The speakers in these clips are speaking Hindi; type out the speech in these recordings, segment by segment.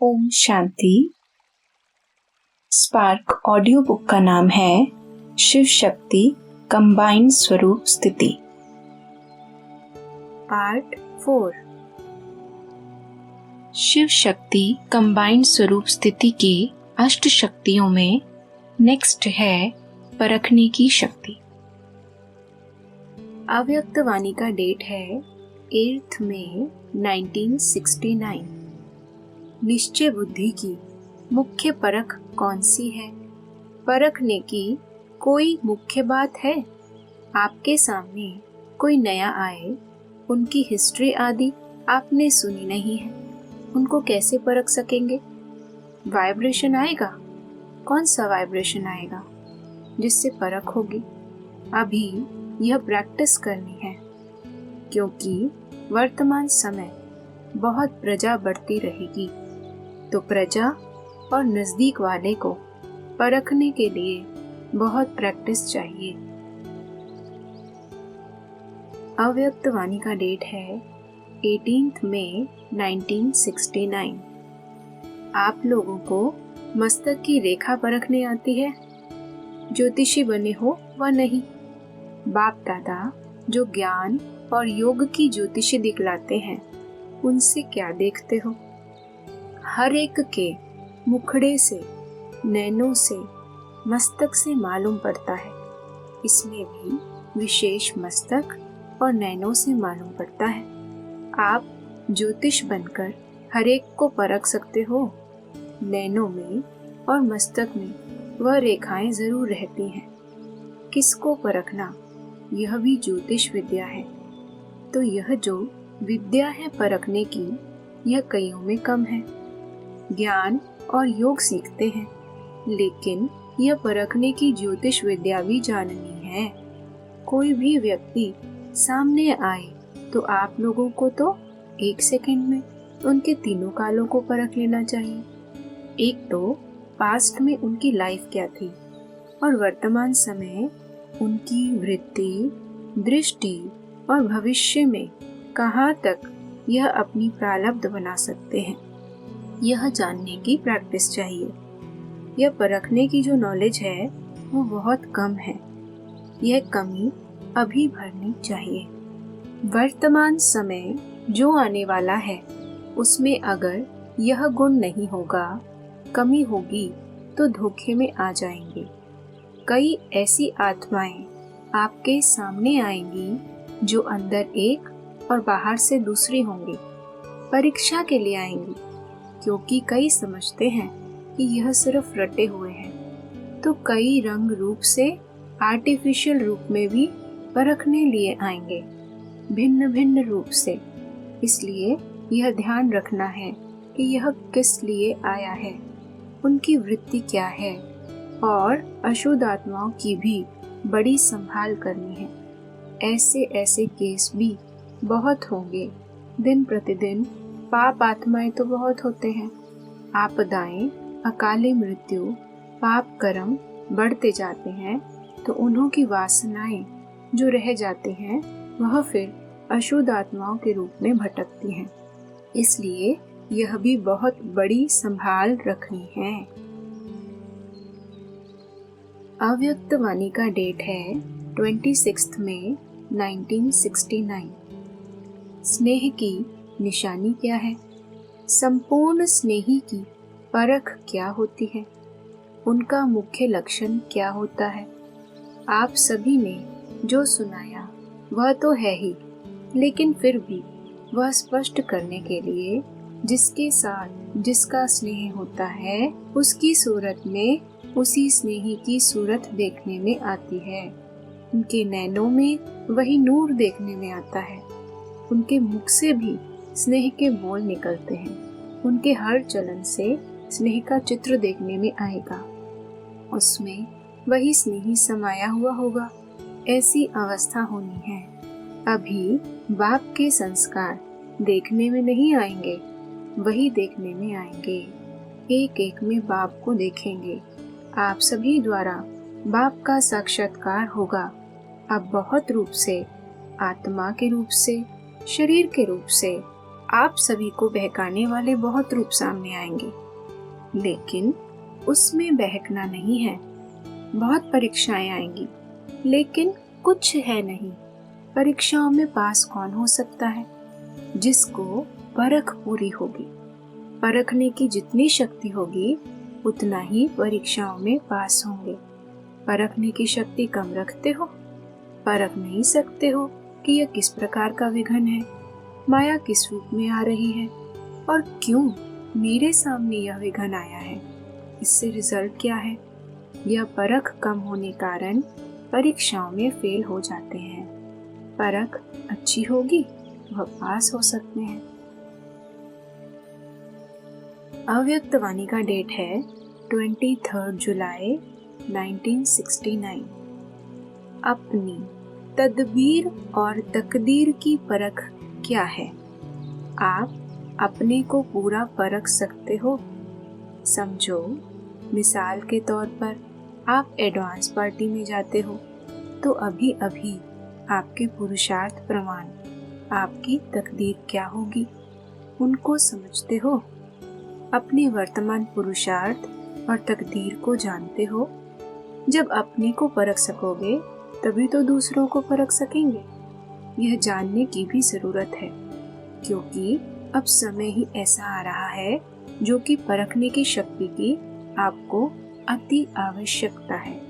Om Shanti. Spark audio book का नाम है शिव शक्ति कंबाइंड स्वरूप स्थिति, पार्ट 4। शिव शक्ति कंबाइंड स्वरूप स्थिति की अष्ट शक्तियों में नेक्स्ट है परखने की शक्ति। अव्यक्त वाणी का डेट है 8 मई 1969। निश्चय बुद्धि की मुख्य परख कौन सी है? परखने की कोई मुख्य बात है? आपके सामने कोई नया आए, उनकी हिस्ट्री आदि आपने सुनी नहीं है, उनको कैसे परख सकेंगे? वाइब्रेशन आएगा। कौन सा वाइब्रेशन आएगा जिससे परख होगी? अभी यह प्रैक्टिस करनी है, क्योंकि वर्तमान समय बहुत प्रजा बढ़ती रहेगी, तो प्रजा और नजदीक वाले को परखने के लिए बहुत प्रैक्टिस चाहिए। अव्यक्त वाणी का डेट है 18 मई 1969। आप लोगों को मस्तक की रेखा परखने आती है? ज्योतिषी बने हो व नहीं, बाप दादा जो ज्ञान और योग की ज्योतिषी दिखलाते हैं, उनसे क्या देखते हो? हर एक के मुखड़े से, नैनों से, मस्तक से मालूम पड़ता है। इसमें भी विशेष मस्तक और नैनों से मालूम पड़ता है। आप ज्योतिष बनकर हर एक को परख सकते हो। नैनों में और मस्तक में वह रेखाएं जरूर रहती हैं। किसको परखना, यह भी ज्योतिष विद्या है। तो यह जो विद्या है परखने की, यह कईयों में कम है। ज्ञान और योग सीखते हैं, लेकिन यह परखने की ज्योतिष विद्या भी जाननी है। कोई भी व्यक्ति सामने आए तो आप लोगों को तो 1 सेकंड में उनके तीनों कालों को परख लेना चाहिए। एक तो पास्ट में उनकी लाइफ क्या थी और वर्तमान समय उनकी वृत्ति, दृष्टि और भविष्य में कहाँ तक यह अपनी प्रारब्ध बना सकते हैं, यह जानने की प्रैक्टिस चाहिए। यह परखने की जो नॉलेज है वो बहुत कम है। यह कमी अभी भरनी चाहिए। वर्तमान समय जो आने वाला है, उसमें अगर यह गुण नहीं होगा, कमी होगी, तो धोखे में आ जाएंगे। कई ऐसी आत्माएं आपके सामने आएंगी जो अंदर एक और बाहर से दूसरी होंगी। परीक्षा के लिए आएंगी, क्योंकि कई समझते हैं कि यह सिर्फ रटे हुए हैं, तो कई रंग रूप से, आर्टिफिशियल रूप में भी परखने लिए आएंगे, भिन्न भिन्न रूप से। इसलिए यह ध्यान रखना है कि यह किस लिए आया है, उनकी वृत्ति क्या है, और अशुद्ध आत्माओं की भी बड़ी संभाल करनी है। ऐसे ऐसे केस भी बहुत होंगे। दिन प्रतिदिन पाप आत्माएं तो बहुत होते हैं। आपदाएं, अकाले मृत्यु, पाप कर्म बढ़ते जाते हैं, तो उन्हों की वासनाएं जो रह जाते हैं, वह फिर अशुद्ध आत्माओं के रूप में भटकती हैं। इसलिए यह भी बहुत बड़ी संभाल रखनी है। अव्यक्त वाणी का डेट है 26 मई 1969। स्नेह की निशानी क्या है? संपूर्ण स्नेही की परख क्या होती है? उनका मुख्य लक्षण क्या होता है? आप सभी ने जो सुनाया वह तो है ही, लेकिन फिर भी वह स्पष्ट करने के लिए, जिसके साथ जिसका स्नेह होता है, उसकी सूरत में उसी स्नेही की सूरत देखने में आती है। उनके नैनों में वही नूर देखने में आता है। उनके मुख से भी स्नेह के बोल निकलते हैं। उनके हर चलन से स्नेह का चित्र देखने में आएगा। उसमें वही स्नेही समाया हुआ होगा। ऐसी अवस्था होनी है। अभी बाप के संस्कार देखने में नहीं आएंगे, वही देखने में आएंगे। एक एक में बाप को देखेंगे। आप सभी द्वारा बाप का साक्षात्कार होगा। अब बहुत रूप से, आत्मा के रूप से, शरीर के रूप से, आप सभी को बहकाने वाले बहुत रूप सामने आएंगे, लेकिन उसमें बहकना नहीं है। बहुत परीक्षाएं आएंगी, लेकिन कुछ है नहीं। परीक्षाओं में पास कौन हो सकता है? जिसको परख पूरी होगी। परखने की जितनी शक्ति होगी, उतना ही परीक्षाओं में पास होंगे। परखने की शक्ति कम रखते हो, परख नहीं सकते हो कि यह किस प्रकार का विघन है, माया किस रूप में आ रही है और क्यों मेरे सामने यह विघन आया है। इससे रिजल्ट क्या है? यह परख कम होने कारण परीक्षाओं में फेल हो जाते हैं। परख अच्छी होगी, वह पास हो सकते हैं। अव्यक्त वाणी का डेट है 23 जुलाई 1969। अपनी तदबीर और तकदीर की परख क्या है? आप अपने को पूरा परख सकते हो। समझो, मिसाल के तौर पर आप एडवांस पार्टी में जाते हो तो अभी अभी आपके पुरुषार्थ प्रमाण, आपकी तकदीर क्या होगी, उनको समझते हो। अपने वर्तमान पुरुषार्थ और तकदीर को जानते हो। जब अपने को परख सकोगे तभी तो दूसरों को परख सकेंगे। यह जानने की भी जरूरत है, क्योंकि अब समय ही ऐसा आ रहा है जो कि परखने की शक्ति की आपको अति आवश्यकता है।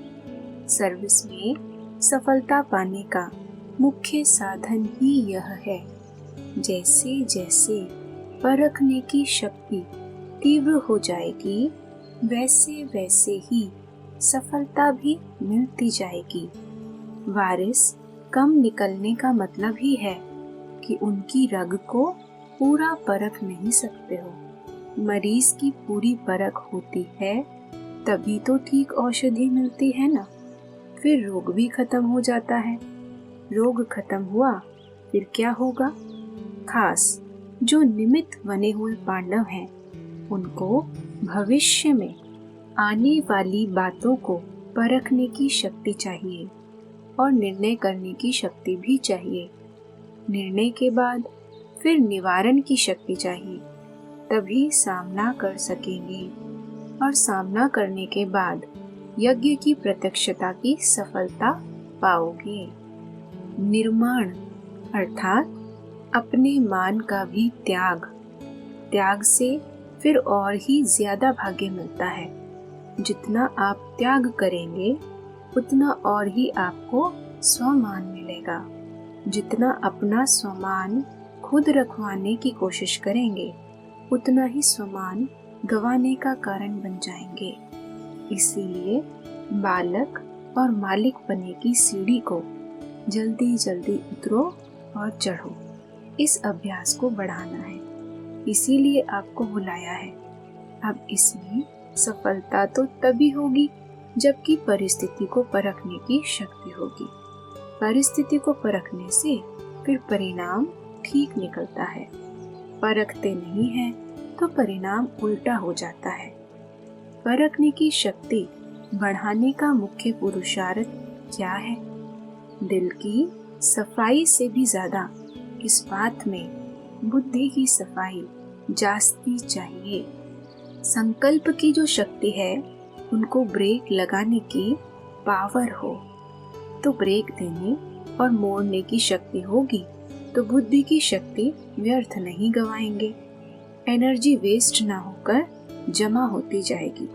सर्विस में सफलता पाने का मुख्य साधन ही यह है। जैसे जैसे परखने की शक्ति तीव्र हो जाएगी, वैसे वैसे ही सफलता भी मिलती जाएगी। वारिस कम निकलने का मतलब ही है कि उनकी रग को पूरा परख नहीं सकते हो। मरीज की पूरी परख होती है तभी तो ठीक औषधि मिलती है ना। फिर रोग भी खत्म हो जाता है। रोग खत्म हुआ फिर क्या होगा? खास जो निमित्त बने हुए पांडव हैं, उनको भविष्य में आने वाली बातों को परखने की शक्ति चाहिए और निर्णय करने की शक्ति भी चाहिए। निर्णय के बाद फिर निवारण की शक्ति चाहिए, तभी सामना कर सकेंगे। और सामना करने के बाद यज्ञ की प्रत्यक्षता की सफलता पाओगे। निर्माण अर्थात अपने मान का भी त्याग। त्याग से फिर और ही ज्यादा भाग्य मिलता है। जितना आप त्याग करेंगे उतना और ही आपको स्वमान मिलेगा। जितना अपना स्वमान खुद रखवाने की कोशिश करेंगे, उतना ही स्वमान गंवाने का कारण बन जाएंगे। इसीलिए बालक और मालिक बने की सीढ़ी को जल्दी जल्दी उतरो और चढ़ो। इस अभ्यास को बढ़ाना है, इसीलिए आपको बुलाया है। अब इसमें सफलता तो तभी होगी जबकि परिस्थिति को परखने की शक्ति होगी। परिस्थिति को परखने से फिर परिणाम ठीक निकलता है। परखते नहीं है तो परिणाम उल्टा हो जाता है। परखने की शक्ति बढ़ाने का मुख्य पुरुषार्थ क्या है? दिल की सफाई से भी ज्यादा इस बात में बुद्धि की सफाई जास्ती चाहिए। संकल्प की जो शक्ति है, उनको ब्रेक लगाने की पावर हो तो ब्रेक देने और मोड़ने की शक्ति होगी तो बुद्धि की शक्ति व्यर्थ नहीं गवाएंगे। एनर्जी वेस्ट ना होकर जमा होती जाएगी।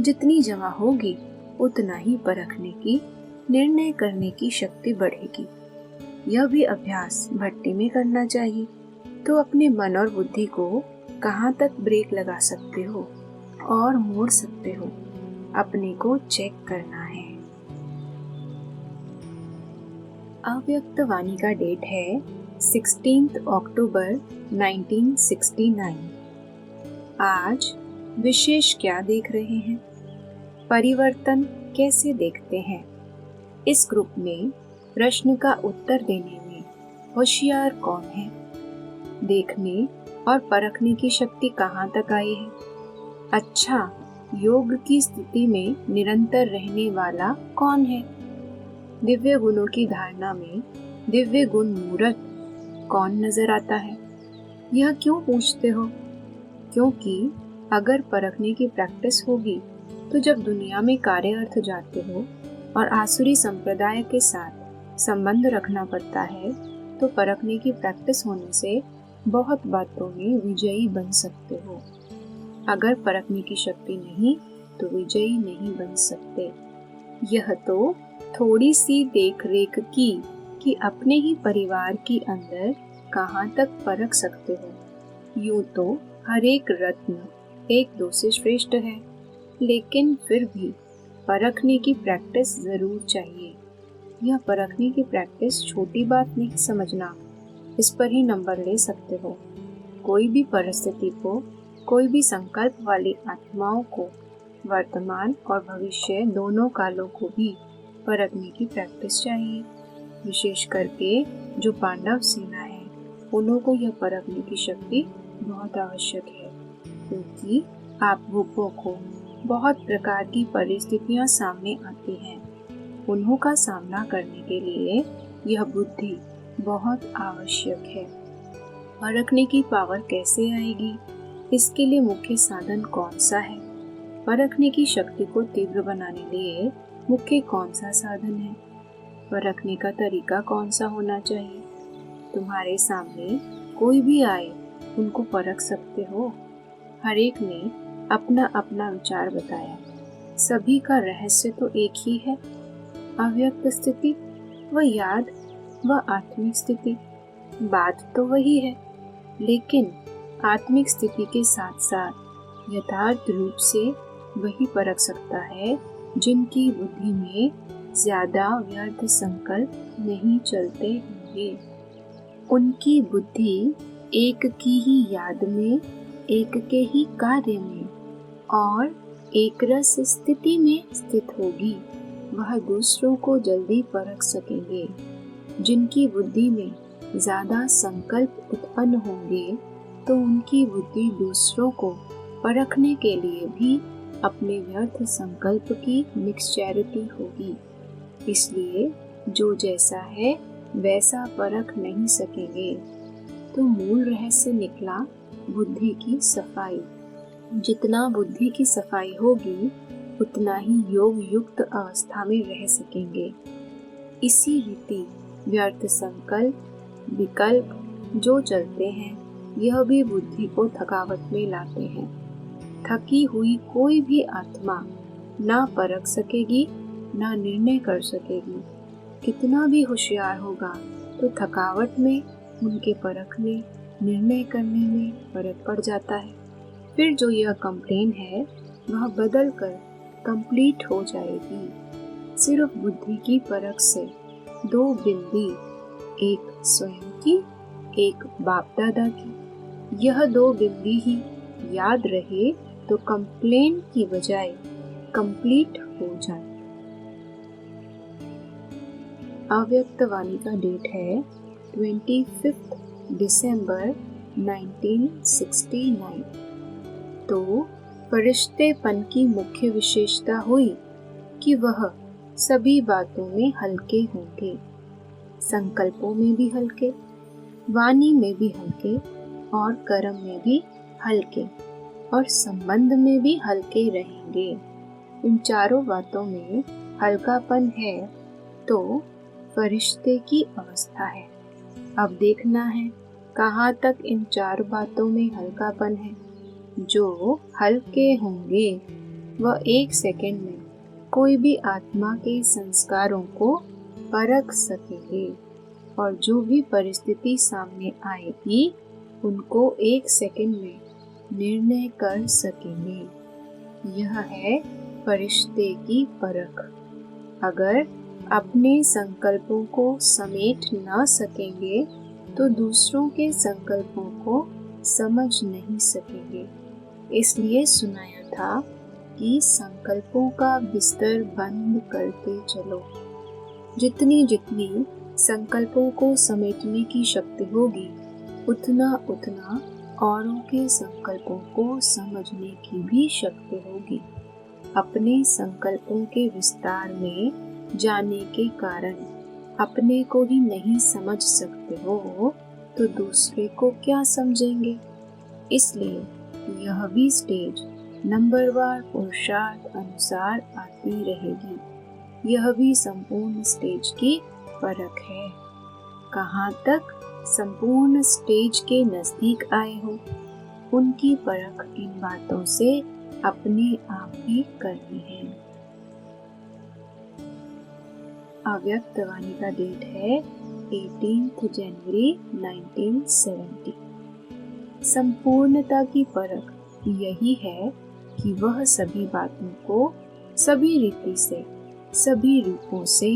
जितनी जमा होगी उतना ही परखने की, निर्णय करने की शक्ति बढ़ेगी। यह भी अभ्यास भट्टी में करना चाहिए। तो अपने मन और बुद्धि को कहाँ तक ब्रेक लगा सकते हो और मोड़ सकते हो, अपने को चेक करना है। अव्यक्त वाणी का डेट है 16 अक्टूबर 1969। आज विशेष क्या देख रहे हैं? परिवर्तन कैसे देखते हैं? इस ग्रुप में प्रश्न का उत्तर देने में होशियार कौन है? देखने और परखने की शक्ति कहाँ तक आई है? अच्छा, योग की स्थिति में निरंतर रहने वाला कौन है? दिव्य गुणों की धारणा में दिव्य गुण मूर्त कौन नजर आता है? यह क्यों पूछते हो? क्योंकि अगर परखने की प्रैक्टिस होगी तो जब दुनिया में कार्य अर्थ जाते हो और आसुरी संप्रदाय के साथ संबंध रखना पड़ता है, तो परखने की प्रैक्टिस होने से बहुत बातों में विजयी बन सकते हो। अगर परखने की शक्ति नहीं तो विजयी नहीं बन सकते। यह तो थोड़ी सी देख रेख की कि अपने ही परिवार के अंदर कहाँ तक परख सकते हो। यूं तो हर एक रत्न एक दो से श्रेष्ठ है, लेकिन फिर भी परखने की प्रैक्टिस जरूर चाहिए। यह परखने की प्रैक्टिस छोटी बात नहीं समझना, इस पर ही नंबर ले सकते हो। कोई भी परिस्थिति को, कोई भी संकल्प वाली आत्माओं को, वर्तमान और भविष्य दोनों कालों को भी परखने की प्रैक्टिस चाहिए। विशेष करके जो पांडव सेना है, उन्हों को यह परखने की शक्ति बहुत आवश्यक है, क्योंकि आप भूखों को बहुत प्रकार की परिस्थितियां सामने आती हैं। उन्हों का सामना करने के लिए यह बुद्धि बहुत आवश्यक है। परखने की पावर कैसे आएगी? इसके लिए मुख्य साधन कौन सा है? परखने की शक्ति को तीव्र बनाने लिए मुख्य कौन सा साधन है? परखने का तरीका कौन सा होना चाहिए? तुम्हारे सामने कोई भी आए, उनको परख सकते हो। हर एक ने अपना अपना विचार बताया। सभी का रहस्य तो एक ही है, अव्यक्त स्थिति व याद व आत्मिक स्थिति। बात तो वही है, लेकिन आत्मिक स्थिति के साथ साथ यथार्थ रूप से वही परख सकता है जिनकी बुद्धि में ज्यादा व्यर्थ संकल्प नहीं चलते होंगे। उनकी बुद्धि एक की ही याद में, एक के ही कार्य में और एक रस स्थिति में स्थित होगी। वह दूसरों को जल्दी परख सकेंगे। जिनकी बुद्धि में ज्यादा संकल्प उत्पन्न होंगे, तो उनकी बुद्धि दूसरों को परखने के लिए भी अपने व्यर्थ संकल्प की मिक्सचैरिटी होगी। इसलिए जो जैसा है वैसा परख नहीं सकेंगे। तो मूल रहस्य निकला बुद्धि की सफाई। जितना बुद्धि की सफाई होगी, उतना ही योग युक्त अवस्था में रह सकेंगे। इसी रीति व्यर्थ संकल्प, विकल्प जो चलते हैं, यह भी बुद्धि को थकावट में लाते हैं। थकी हुई कोई भी आत्मा ना परख सकेगी, ना निर्णय कर सकेगी। कितना भी होशियार होगा, तो थकावट में उनके परखने, निर्णय करने में फर्क पड़ जाता है। फिर जो यह कंप्लेन है, वह बदल कर कंप्लीट हो जाएगी। सिर्फ बुद्धि की परख से दो बिंदी, एक स्वयं की, एक बाप दादा की, यह दो बिंदी ही याद रहे तो कंप्लेन की बजाय कंप्लीट हो जाए। अव्यक्त वाणी का डेट है 25 दिसंबर 1969। तो फरिश्तेपन की मुख्य विशेषता हुई कि वह सभी बातों में हल्के होंगे, संकल्पों में भी हल्के, वाणी में भी हल्के और कर्म में भी हल्के और संबंध में भी हल्के रहेंगे। इन चारों बातों में हल्कापन है तो फरिश्ते की अवस्था है। अब देखना है कहाँ तक इन चार बातों में हल्कापन है। जो हल्के होंगे वह एक सेकंड में कोई भी आत्मा के संस्कारों को परख सकेंगे और जो भी परिस्थिति सामने आएगी उनको एक सेकंड में निर्णय कर सकेंगे। यह है फरिश्ते की परख। अगर अपने संकल्पों को समेट न सकेंगे तो दूसरों के संकल्पों को समझ नहीं सकेंगे। इसलिए सुनाया था कि संकल्पों का बिस्तर बंद करते चलो। जितनी जितनी संकल्पों को समेटने की शक्ति होगी, उतना उतना औरों के संकल्पों को समझने की भी शक्ति होगी। अपने संकल्पों के विस्तार में जाने के कारण अपने को ही नहीं समझ सकते हो, तो दूसरे को क्या समझेंगे। इसलिए यह भी स्टेज नंबरवार पुरुषार्थ अनुसार आती रहेगी। यह भी संपूर्ण स्टेज की परख है। कहाँ तक संपूर्ण स्टेज के नजदीक आए हो, उनकी परख इन बातों से अपने आप ही करनी है। अव्यक्त वाणी का डेट है 18 जनवरी 1970। संपूर्णता की परख यही है कि वह सभी बातों को सभी रीति से, सभी रूपों से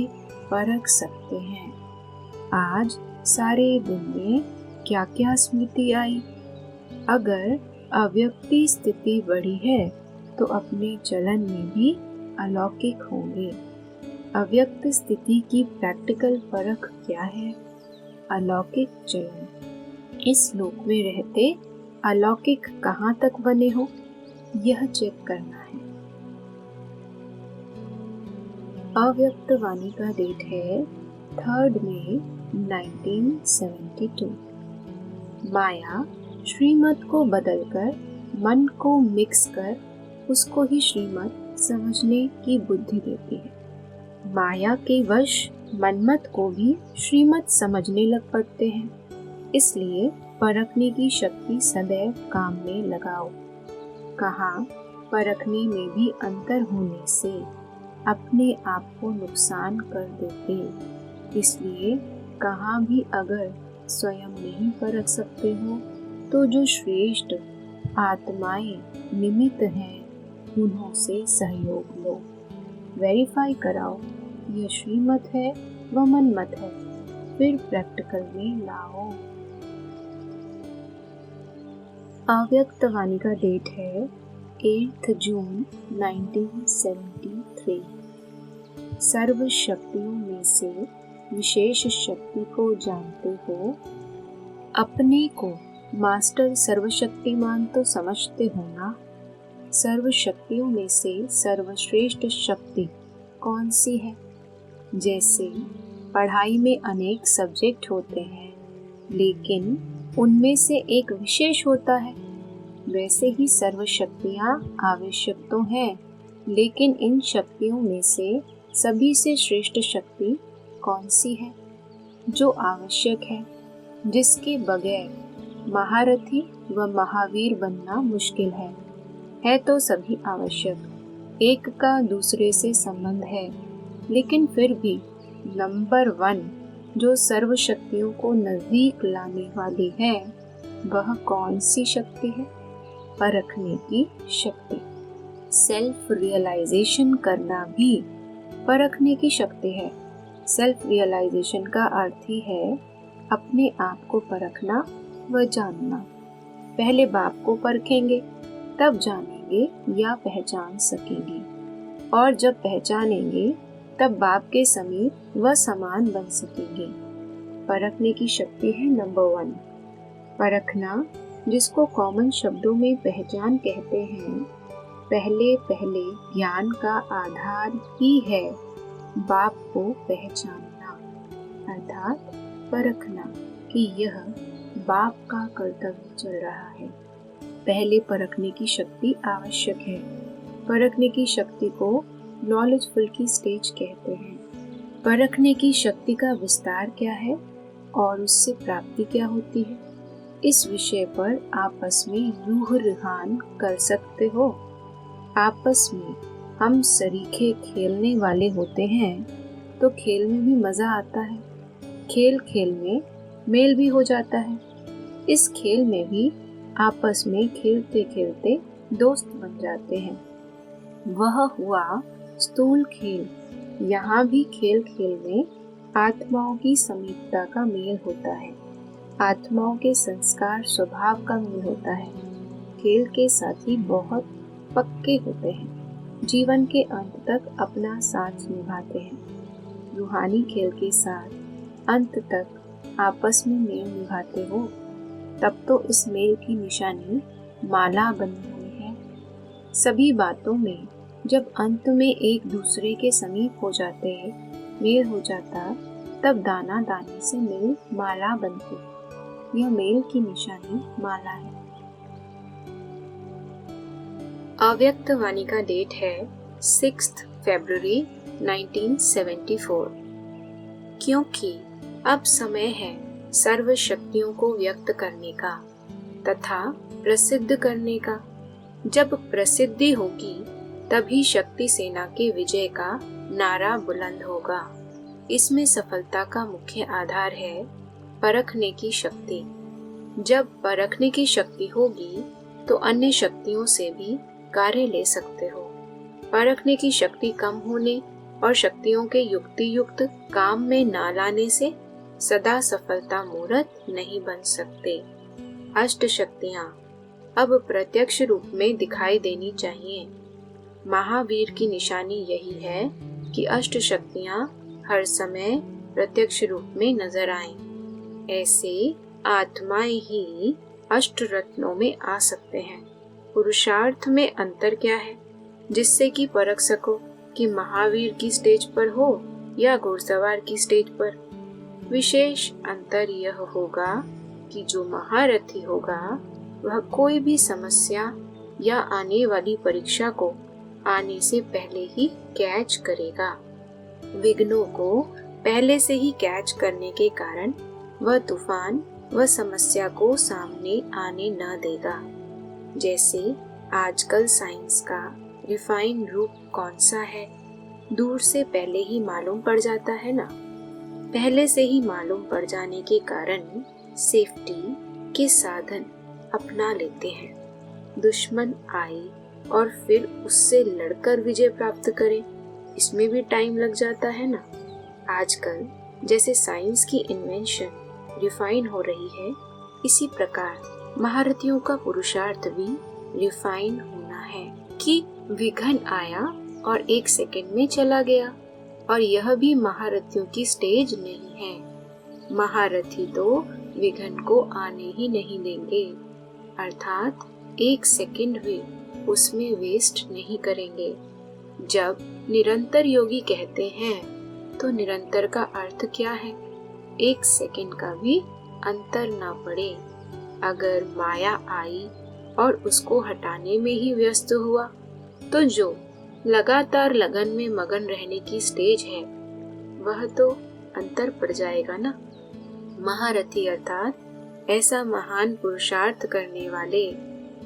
परख सकते हैं। आज सारे दिन में क्या क्या स्मृति आई। अगर अव्यक्ति स्थिति बढ़ी है तो अपने चलन में भी अलौकिक होंगे। अव्यक्त स्थिति की प्रैक्टिकल परख क्या है? अलौकिक चलन। इस लोक में रहते अलौकिक कहाँ तक बने हो, यह चेक करना है। अव्यक्त वाणी का डेट है 3 मई 1972। माया श्रीमत को बदलकर मन को मिक्स कर उसको ही श्रीमत समझने की बुद्धि देती है। माया के वश मनमत को भी श्रीमत समझने लग पड़ते हैं। इसलिए परखने की शक्ति सदैव काम में लगाओ। कहाँ परखने में भी अंतर होने से अपने आप को नुकसान कर देते। इसलिए कहाँ भी अगर स्वयं नहीं परख सकते हो तो जो श्रेष्ठ आत्माएं निमित्त हैं उन्हों से सहयोग लो। वेरीफाई कराओ यह श्रीमत है व मनमत है, फिर प्रैक्टिकल में लाओ। अव्यक्त वाणी का डेट है 8 जून 1973। सर्व शक्तियों में से विशेष शक्ति को जानते हो। अपने को मास्टर सर्वशक्तिमान तो समझते हो ना। सर्व शक्तियों में से सर्वश्रेष्ठ शक्ति कौन सी है? जैसे पढ़ाई में अनेक सब्जेक्ट होते हैं, लेकिन उनमें से एक विशेष होता है, वैसे ही सर्व शक्तियाँ आवश्यक तो हैं, लेकिन इन शक्तियों में से सभी से श्रेष्ठ शक्ति कौन सी है? जो आवश्यक है, जिसके बगैर महारथी व महावीर बनना मुश्किल है तो सभी आवश्यक। एक का दूसरे से संबंध है, लेकिन फिर भी नंबर 1 जो सर्व शक्तियों को नजदीक लाने वाली है, वह कौन सी शक्ति है? परखने की शक्ति। सेल्फ रियलाइजेशन करना भी परखने की शक्ति है। सेल्फ रियलाइजेशन का अर्थ ही है अपने आप को परखना व जानना। पहले बाप को परखेंगे, तब जानेंगे या पहचान सकेंगे, और जब पहचानेंगे तब बाप के समीप व समान बन सकेंगे। परखने की शक्ति है नंबर 1। परखना, जिसको कॉमन शब्दों में पहचान कहते हैं, पहले ज्ञान का आधार ही है बाप को पहचानना, अर्थात परखना कि यह बाप का कर्तव्य चल रहा है। पहले परखने की शक्ति आवश्यक है। परखने की शक्ति को नॉलेजफुल की स्टेज कहते हैं। परखने की शक्ति का विस्तार क्या है और उससे प्राप्ति क्या होती है, इस विषय पर आपस में रूह रुहान कर सकते हो। आपस में हम सरीखे खेलने वाले होते हैं तो खेल में भी मजा आता है। खेल खेल में मेल भी हो जाता है। इस खेल में भी आपस में खेलते खेलते दोस्त बन जाते हैं। वह हुआ स्थूल खेल। यहाँ भी खेल खेल में आत्माओं की समीपता का मेल होता है। आत्माओं के संस्कार स्वभाव का मेल होता है। खेल के साथी बहुत पक्के होते हैं, जीवन के अंत तक अपना साथ निभाते हैं। रूहानी खेल के साथ अंत तक आपस में मेल निभाते हो, तब तो इस मेल की निशानी माला बनी हुई है। सभी बातों में जब अंत में एक दूसरे के समीप हो जाते, मेल हो जाता, तब दाना दाने से मेल माला बनती। यह मेल की निशानी माला है। अव्यक्त वाणी का डेट है 6 फरवरी 1974। क्योंकि अब समय है सर्व शक्तियों को व्यक्त करने का तथा प्रसिद्ध करने का। जब प्रसिद्धि होगी तभी शक्ति सेना के विजय का नारा बुलंद होगा। इसमें सफलता का मुख्य आधार है परखने की शक्ति। जब परखने की शक्ति होगी तो अन्य शक्तियों से भी कार्य ले सकते हो। परखने की शक्ति कम होने और शक्तियों के युक्ति युक्त काम में ना लाने से सदा सफलता मूर्त नहीं बन सकते। अष्ट शक्तियाँ अब प्रत्यक्ष रूप में दिखाई देनी चाहिए। महावीर की निशानी यही है कि अष्ट शक्तियाँ हर समय प्रत्यक्ष रूप में नजर आएं। ऐसे आत्माएं ही अष्ट रत्नों में आ सकते हैं। पुरुषार्थ में अंतर क्या है जिससे कि परख सको कि महावीर की स्टेज पर हो या घुड़सवार की स्टेज पर? विशेष अंतर यह होगा कि जो महारथी होगा वह कोई भी समस्या या आने वाली परीक्षा को आने से पहले ही कैच करेगा। विघ्नों को पहले से ही कैच करने के कारण वह तूफान व समस्या को सामने आने न देगा। जैसे आजकल साइंस का रिफाइन रूप कौन सा है, दूर से पहले ही मालूम पड़ जाता है ना। पहले से ही मालूम पड़ जाने के कारण सेफ्टी के साधन अपना लेते हैं। दुश्मन आए और फिर उससे लड़कर विजय प्राप्त करें, इसमें भी टाइम लग जाता है ना। आजकल जैसे साइंस की इन्वेंशन रिफाइन हो रही है, इसी प्रकार महारथियों का पुरुषार्थ भी रिफाइन होना है कि विघ्न आया और 1 सेकंड में चला गया। और यह भी महारथियों की स्टेज नहीं है। महारथी तो विघ्न को आने ही नहीं देंगे, अर्थात 1 सेकंड भी उसमें वेस्ट नहीं करेंगे। जब निरंतर योगी कहते हैं तो निरंतर का अर्थ क्या है? 1 सेकंड का भी अंतर ना पड़े। अगर माया आई और उसको हटाने में ही व्यस्त हुआ तो जो लगातार लगन में मगन रहने की स्टेज है वह तो अंतर पड़ जाएगा ना। महारथी अर्थात ऐसा महान पुरुषार्थ करने वाले,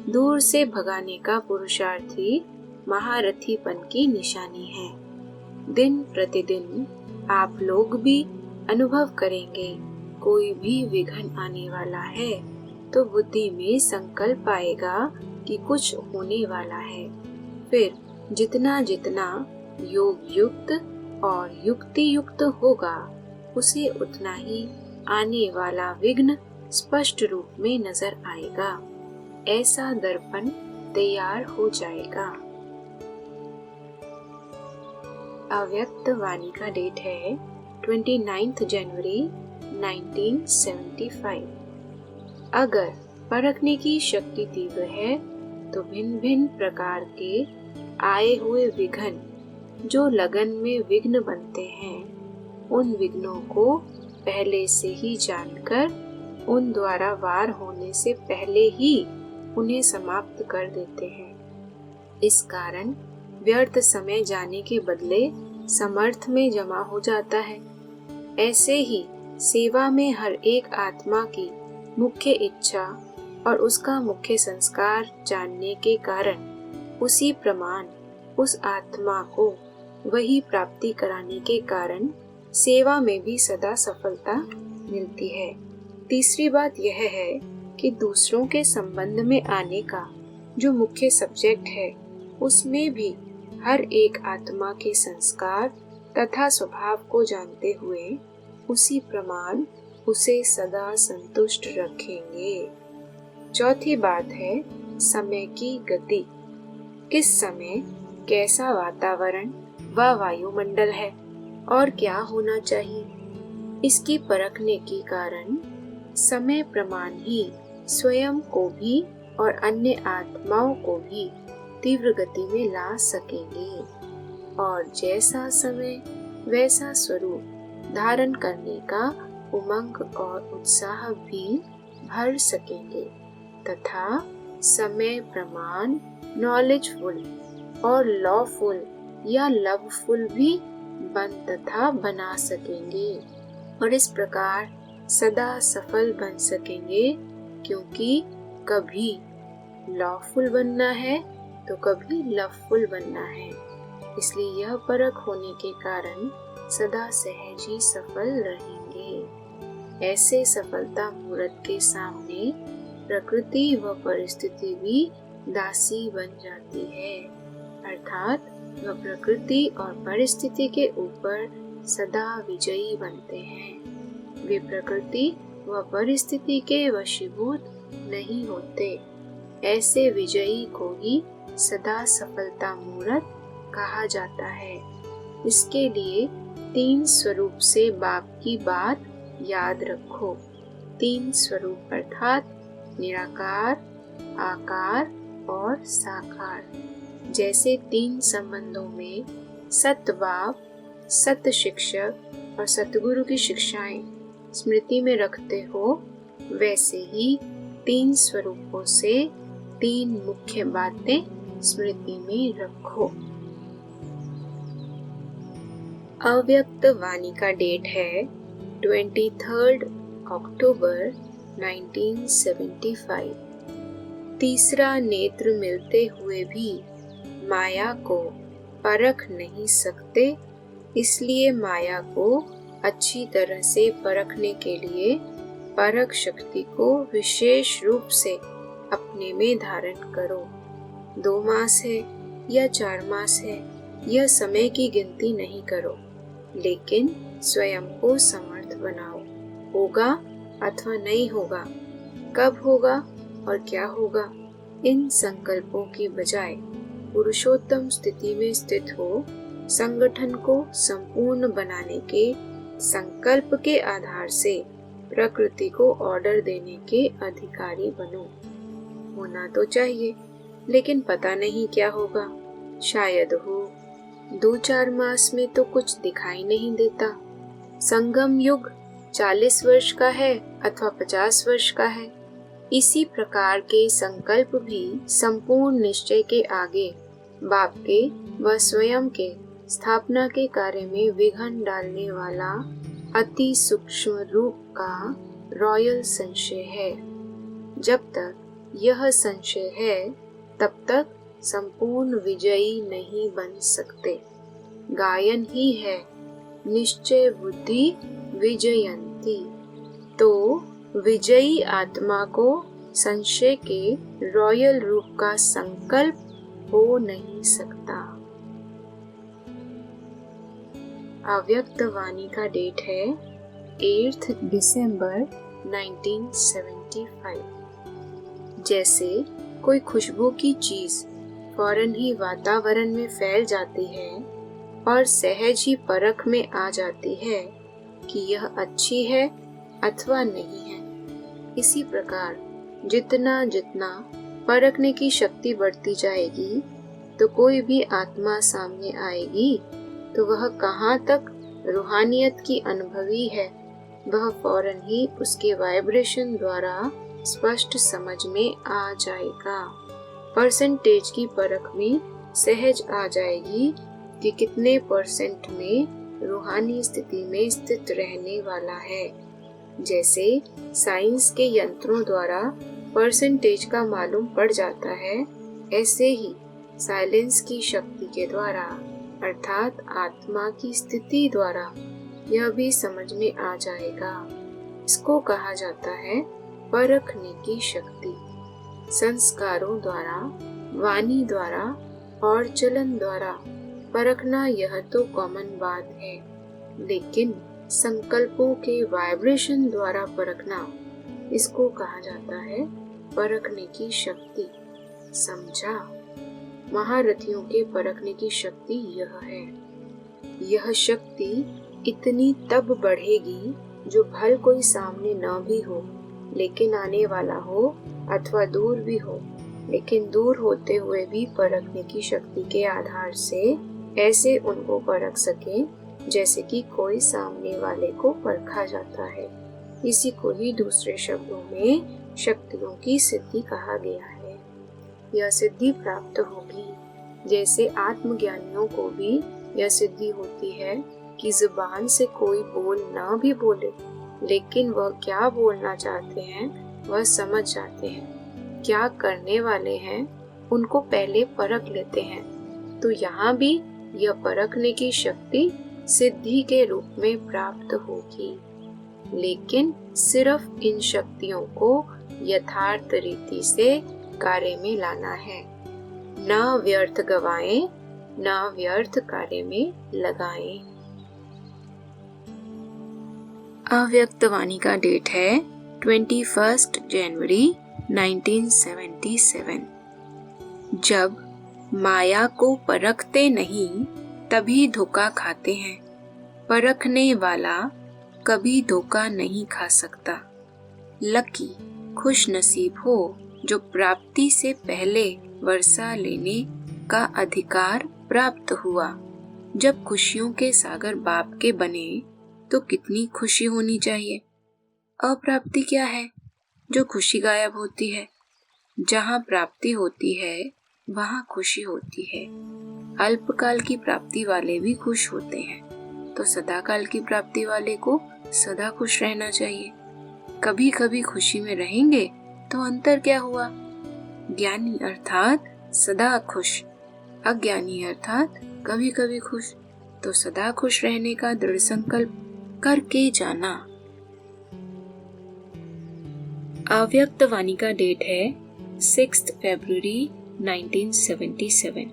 दूर से भगाने का पुरुषार्थी महारथीपन की निशानी है। दिन प्रतिदिन आप लोग भी अनुभव करेंगे, कोई भी विघ्न आने वाला है तो बुद्धि में संकल्प आएगा कि कुछ होने वाला है। फिर जितना जितना योग युक्त और युक्ति युक्त होगा उसे उतना ही आने वाला विघ्न स्पष्ट रूप में नजर आएगा। ऐसा दर्पण तैयार हो जाएगा। अव्यक्त वाणी का डेट है 29 जनवरी 1975। अगर परखने की शक्ति तीव्र है तो भिन्न भिन्न प्रकार के आए हुए विघ्न जो लगन में विघ्न बनते हैं, उन विघ्नों को पहले से ही जानकर उन द्वारा वार होने से पहले ही उन्हें समाप्त कर देते हैं। इस कारण व्यर्थ समय जाने के बदले समर्थ में जमा हो जाता है। ऐसे ही सेवा में हर एक आत्मा की मुख्य इच्छा और उसका मुख्य संस्कार जानने के कारण उसी प्रमाण उस आत्मा को वही प्राप्ति कराने के कारण सेवा में भी सदा सफलता मिलती है। तीसरी बात यह है कि दूसरों के संबंध में आने का जो मुख्य सब्जेक्ट है उसमें भी हर एक आत्मा के संस्कार तथा स्वभाव को जानते हुए उसी प्रमाण उसे सदा संतुष्ट रखेंगे। चौथी बात है समय की गति। किस समय कैसा वातावरण व वायुमंडल है और क्या होना चाहिए, इसकी परखने के कारण समय प्रमाण ही स्वयं को भी और अन्य आत्माओं को भी तीव्र गति में ला सकेंगे और जैसा समय वैसा स्वरूप धारण करने का उमंग और उत्साह भी भर सकेंगे तथा समय प्रमाण नॉलेजफुल और लॉफुल या लवफुल भी बन तथा बना सकेंगे और इस प्रकार सदा सफल बन सकेंगे, क्योंकि कभी लॉफुल बनना है तो कभी लवफुल बनना है। इसलिए यह परख होने के कारण सदा सहज ही सफल रहेंगे। ऐसे सफलता मुहूर्त के सामने प्रकृति व परिस्थिति भी दासी बन जाती है, अर्थात वह प्रकृति और परिस्थिति के ऊपर सदा विजयी बनते हैं। वे प्रकृति व परिस्थिति के वशीभूत नहीं होते। ऐसे विजयी को ही सदा सफलता मूर्त कहा जाता है। इसके लिए 3 स्वरूप से बाप की बात याद रखो। 3 स्वरूप अर्थात निराकार, आकार और साकार। जैसे 3 संबंधों में सत बाप, सत शिक्षक और सतगुरु की शिक्षाएं स्मृति में रखते हो, वैसे ही 3 स्वरूपों से 3 मुख्य बातें स्मृति में रखो। अव्यक्त वाणी का डेट है 23 अक्टूबर 1975। तीसरा नेत्र मिलते हुए भी माया को परख नहीं सकते, इसलिए माया को अच्छी तरह से परखने के लिए परख शक्ति को विशेष रूप से अपने में धारण करो। 2 मास है या 4 मास है, यह समय की गिनती नहीं करो, लेकिन स्वयं को समर्थ बनाओ। होगा अथवा नहीं होगा, कब होगा और क्या होगा, इन संकल्पों की बजाय पुरुषोत्तम स्थिति में स्थित हो संगठन को संपूर्ण बनाने के संकल्प के आधार से प्रकृति को ऑर्डर देने के अधिकारी बनो। होना तो चाहिए, लेकिन पता नहीं क्या होगा। शायद हो 2-4 मास में तो कुछ दिखाई नहीं देता। संगम युग 40 वर्ष का है अथवा 50 वर्ष का है। इसी प्रकार के संकल्प भी संपूर्ण निश्चय के आगे बाप के व स्वयं के स्थापना के कार्य में विघ्न डालने वाला अति सूक्ष्म रूप का रॉयल संशय है। जब तक यह संशय है तब तक संपूर्ण विजयी नहीं बन सकते। गायन ही है निश्चय बुद्धि विजयंती। तो विजयी आत्मा को संशय के रॉयल रूप का संकल्प हो नहीं सकता। अव्यक्त वाणी का डेट है 8 दिसंबर 1975। जैसे कोई खुशबू की चीज फौरन ही वातावरण में फैल जाती है और सहज ही परख में आ जाती है कि यह अच्छी है अथवा नहीं है, इसी प्रकार जितना जितना परखने की शक्ति बढ़ती जाएगी तो कोई भी आत्मा सामने आएगी तो वह कहाँ तक रूहानियत की अनुभवी है, वह फौरन ही उसके वाइब्रेशन द्वारा स्पष्ट समझ में आ जाएगा। परसेंटेज की परख में सहज आ जाएगी कि कितने परसेंट में रूहानी स्थिति में स्थित रहने वाला है। जैसे साइंस के यंत्रों द्वारा परसेंटेज का मालूम पड़ जाता है, ऐसे ही साइलेंस की शक्ति के द्वारा अर्थात आत्मा की स्थिति द्वारा यह भी समझ में आ जाएगा। इसको कहा जाता है परखने की शक्ति। संस्कारों द्वारा, वाणी द्वारा और चलन द्वारा परखना यह तो कॉमन बात है, लेकिन संकल्पों के वाइब्रेशन द्वारा परखना, इसको कहा जाता है परखने की शक्ति। समझा? महारथियों के परखने की शक्ति यह है। यह शक्ति इतनी तब बढ़ेगी जो भल कोई सामने न भी हो लेकिन आने वाला हो, अथवा दूर भी हो लेकिन दूर होते हुए भी परखने की शक्ति के आधार से ऐसे उनको परख सके जैसे कि कोई सामने वाले को परखा जाता है। इसी को ही दूसरे शब्दों में शक्तियों की सिद्धि कहा गया है। यह सिद्धि प्राप्त होगी जैसे आत्मज्ञानियों को भी यह सिद्धि होती है कि जुबान से कोई बोल न भी बोले, लेकिन वह क्या बोलना चाहते हैं वह समझ जाते हैं। क्या करने वाले हैं उनको पहले परख लेते हैं। तो यहाँ भी यह परखने की शक्ति सिद्धि के रूप में प्राप्त होगी, लेकिन सिर्फ इन शक्तियों को यथार्थ रीति से कार्य में लाना है। न व्यर्थ गवाएं, न व्यर्थ कार्य में लगाएं। अव्यक्त वाणी का डेट है 21 जनवरी 1977। जब माया को परखते नहीं तभी धोखा खाते हैं। परखने वाला कभी धोखा नहीं खा सकता। लकी खुश नसीब हो जो प्राप्ति से पहले वर्षा लेने का अधिकार प्राप्त हुआ। जब खुशियों के सागर बाप के बने तो कितनी खुशी होनी चाहिए। अप्राप्ति क्या है? जो खुशी गायब होती है। जहाँ प्राप्ति होती है वहाँ खुशी होती है। अल्पकाल की प्राप्ति वाले भी खुश होते हैं, तो सदाकाल की प्राप्ति वाले को सदा खुश रहना चाहिए। कभी कभी खुशी में रहेंगे तो अंतर क्या हुआ? ज्ञानी अर्थात सदा खुश, अज्ञानी अर्थात कभी कभी खुश। तो सदा खुश रहने का दृढ़ संकल्प करके जाना। अव्यक्त वाणी का डेट है 6 फरवरी 1977।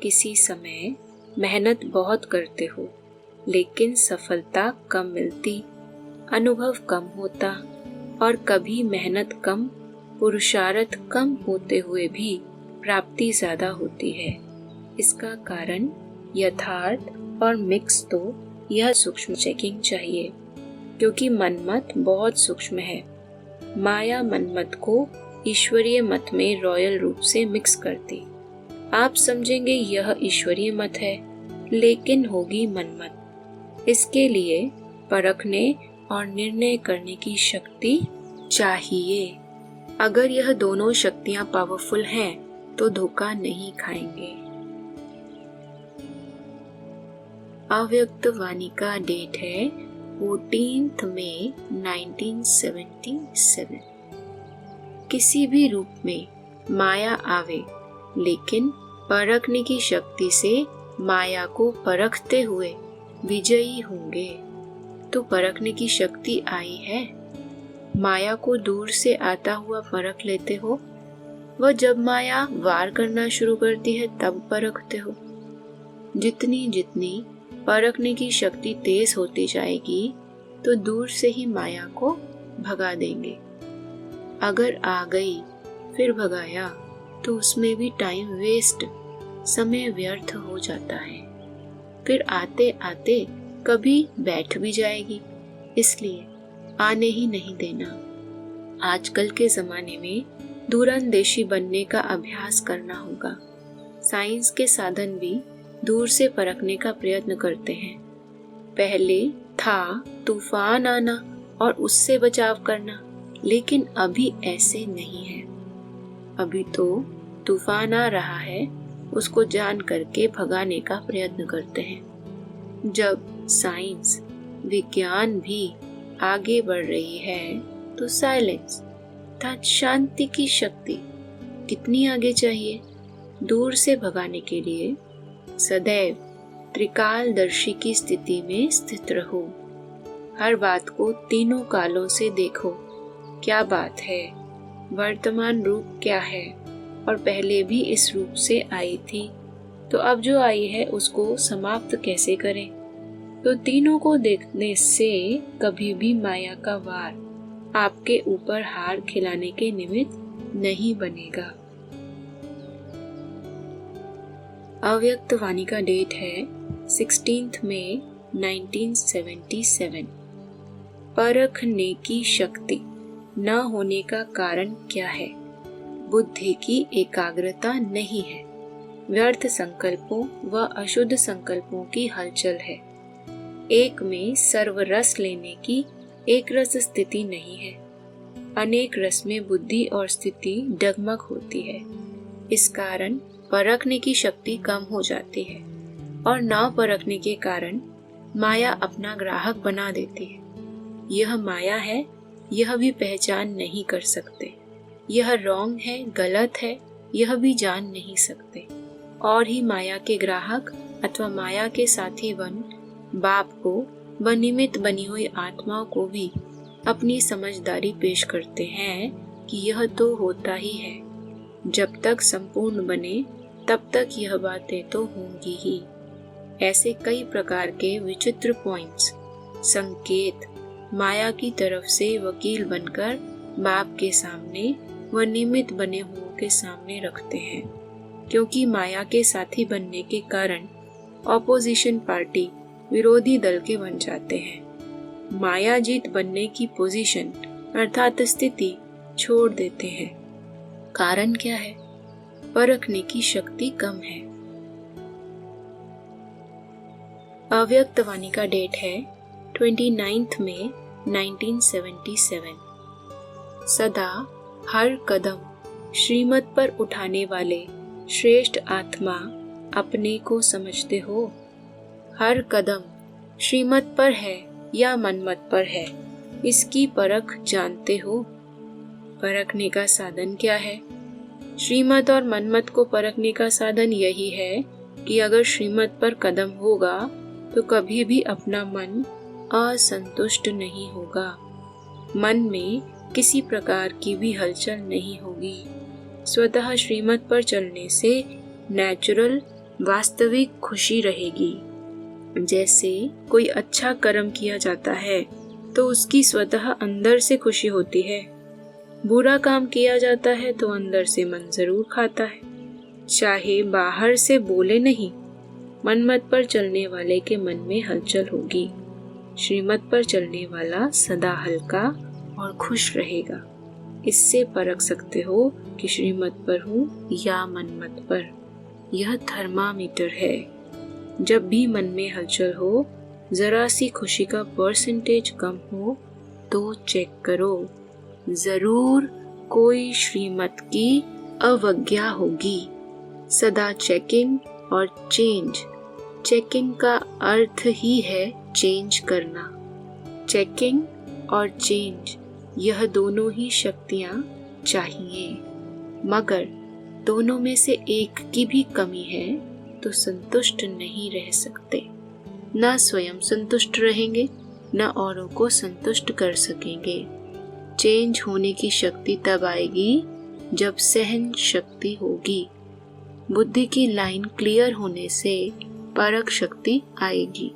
किसी समय मेहनत बहुत करते हो लेकिन सफलता कम मिलती, अनुभव कम होता, और कभी मेहनत कम पुरुषार्थ कम होते हुए भी प्राप्ति ज्यादा होती है। इसका कारण यथार्थ और मिक्स तो यह सूक्ष्म चेकिंग चाहिए, क्योंकि मनमत बहुत सूक्ष्म है। माया मनमत को ईश्वरीय मत में रॉयल रूप से मिक्स करती। आप समझेंगे यह ईश्वरीय मत है, लेकिन होगी मनमत। इसके लिए परखने और निर्णय करने की शक्ति चाहिए। अगर यह दोनों शक्तियां पावरफुल हैं तो धोखा नहीं खाएंगे। अव्यक्त वाणी का डेट है 14 मई 1977। किसी भी रूप में माया आवे, लेकिन परखने की शक्ति से माया को परखते हुए विजयी होंगे। तो परखने की शक्ति आई है। माया को दूर से आता हुआ परख लेते हो। वह जब माया वार करना शुरू करती है तब परखते हो। जितनी जितनी परखने की शक्ति तेज होती जाएगी तो दूर से ही माया को भगा देंगे। अगर आ गई फिर भगाया तो उसमें भी टाइम वेस्ट, समय व्यर्थ हो जाता है। फिर आते आते कभी बैठ भी जाएगी, इसलिए आने ही नहीं देना। आजकल के जमाने में दूरंदेशी बनने का अभ्यास करना होगा। साइंस के साधन भी दूर से परखने का प्रयत्न करते हैं। पहले था तूफान आना और उससे बचाव करना, लेकिन अभी ऐसे नहीं है। अभी तो तूफान आ रहा है, उसको जान करके भगाने का प्रयत्न करते हैं। जब साइंस विज्ञान भी आगे बढ़ रही है तो साइलेंस अर्थात शांति की शक्ति कितनी आगे चाहिए। दूर से भगाने के लिए सदैव त्रिकालदर्शी की स्थिति में स्थित रहो। हर बात को तीनों कालों से देखो। क्या बात है, वर्तमान रूप क्या है, और पहले भी इस रूप से आई थी, तो अब जो आई है उसको समाप्त कैसे करें। तो तीनों को देखने से कभी भी माया का वार आपके ऊपर हार खिलाने के निमित्त नहीं बनेगा। अव्यक्त वाणी का डेट है 16 मई 1977। परखने की शक्ति न होने का कारण क्या है? बुद्धि की एकाग्रता नहीं है। व्यर्थ संकल्पों व अशुद्ध संकल्पों की हलचल है। एक में सर्वरस लेने की एक रस स्थिति नहीं है। अनेक रस्में बुद्धि और स्थिति डगमग होती है। इस कारण परखने की शक्ति कम हो जाती है और ना परखने के कारण माया अपना ग्राहक बना देती है। यह माया है, यह भी पहचान नहीं कर सकते। यह रॉन्ग है, गलत है, यह भी जान नहीं सकते। और ही माया के ग्राहक अथवा माया के साथी बन बाप को व निमित्त बनी हुई आत्माओं को भी अपनी समझदारी पेश करते हैं कि यह तो होता ही है। जब तक संपूर्ण बने तब तक यह बातें तो होंगी ही। ऐसे कई प्रकार के विचित्र पॉइंट्स, संकेत माया की तरफ से वकील बनकर बाप के सामने व निमित्त बने हुओं के सामने रखते हैं, क्योंकि माया के साथी बनने के कारण ऑपोजिशन पार्टी विरोधी दल के बन जाते हैं। माया जीत बनने की पोजीशन अर्थात स्थिति छोड़ देते हैं। कारण क्या है? परखने की शक्ति कम है। अव्यक्त वाणी का डेट है 29 मई 1977। सदा हर कदम श्रीमत पर उठाने वाले श्रेष्ठ आत्मा अपने को समझते हो? हर कदम श्रीमत पर है या मनमत पर है, इसकी परख जानते हो? परखने का साधन क्या है? श्रीमत और मनमत को परखने का साधन यही है कि अगर श्रीमत पर कदम होगा तो कभी भी अपना मन असंतुष्ट नहीं होगा। मन में किसी प्रकार की भी हलचल नहीं होगी। स्वतः श्रीमत पर चलने से नेचुरल वास्तविक खुशी रहेगी। जैसे कोई अच्छा कर्म किया जाता है तो उसकी स्वतः अंदर से खुशी होती है। बुरा काम किया जाता है तो अंदर से मन जरूर खाता है, चाहे बाहर से बोले नहीं। मनमत पर चलने वाले के मन में हलचल होगी। श्रीमत पर चलने वाला सदा हल्का और खुश रहेगा। इससे परख सकते हो कि श्रीमत पर हूँ या मनमत पर। यह थर्मामीटर है। जब भी मन में हलचल हो, जरा सी खुशी का परसेंटेज कम हो तो चेक करो, जरूर कोई श्रीमत की अवज्ञा होगी। सदा चेकिंग और चेंज। चेकिंग का अर्थ ही है चेंज करना। चेकिंग और चेंज, यह दोनों ही शक्तियां चाहिए, मगर दोनों में से एक की भी कमी है तो संतुष्ट नहीं रह सकते। ना स्वयं संतुष्ट रहेंगे, ना औरों को संतुष्ट कर सकेंगे। चेंज होने की शक्ति तब आएगी जब सहन शक्ति होगी। बुद्धि की लाइन क्लियर होने से परख शक्ति आएगी।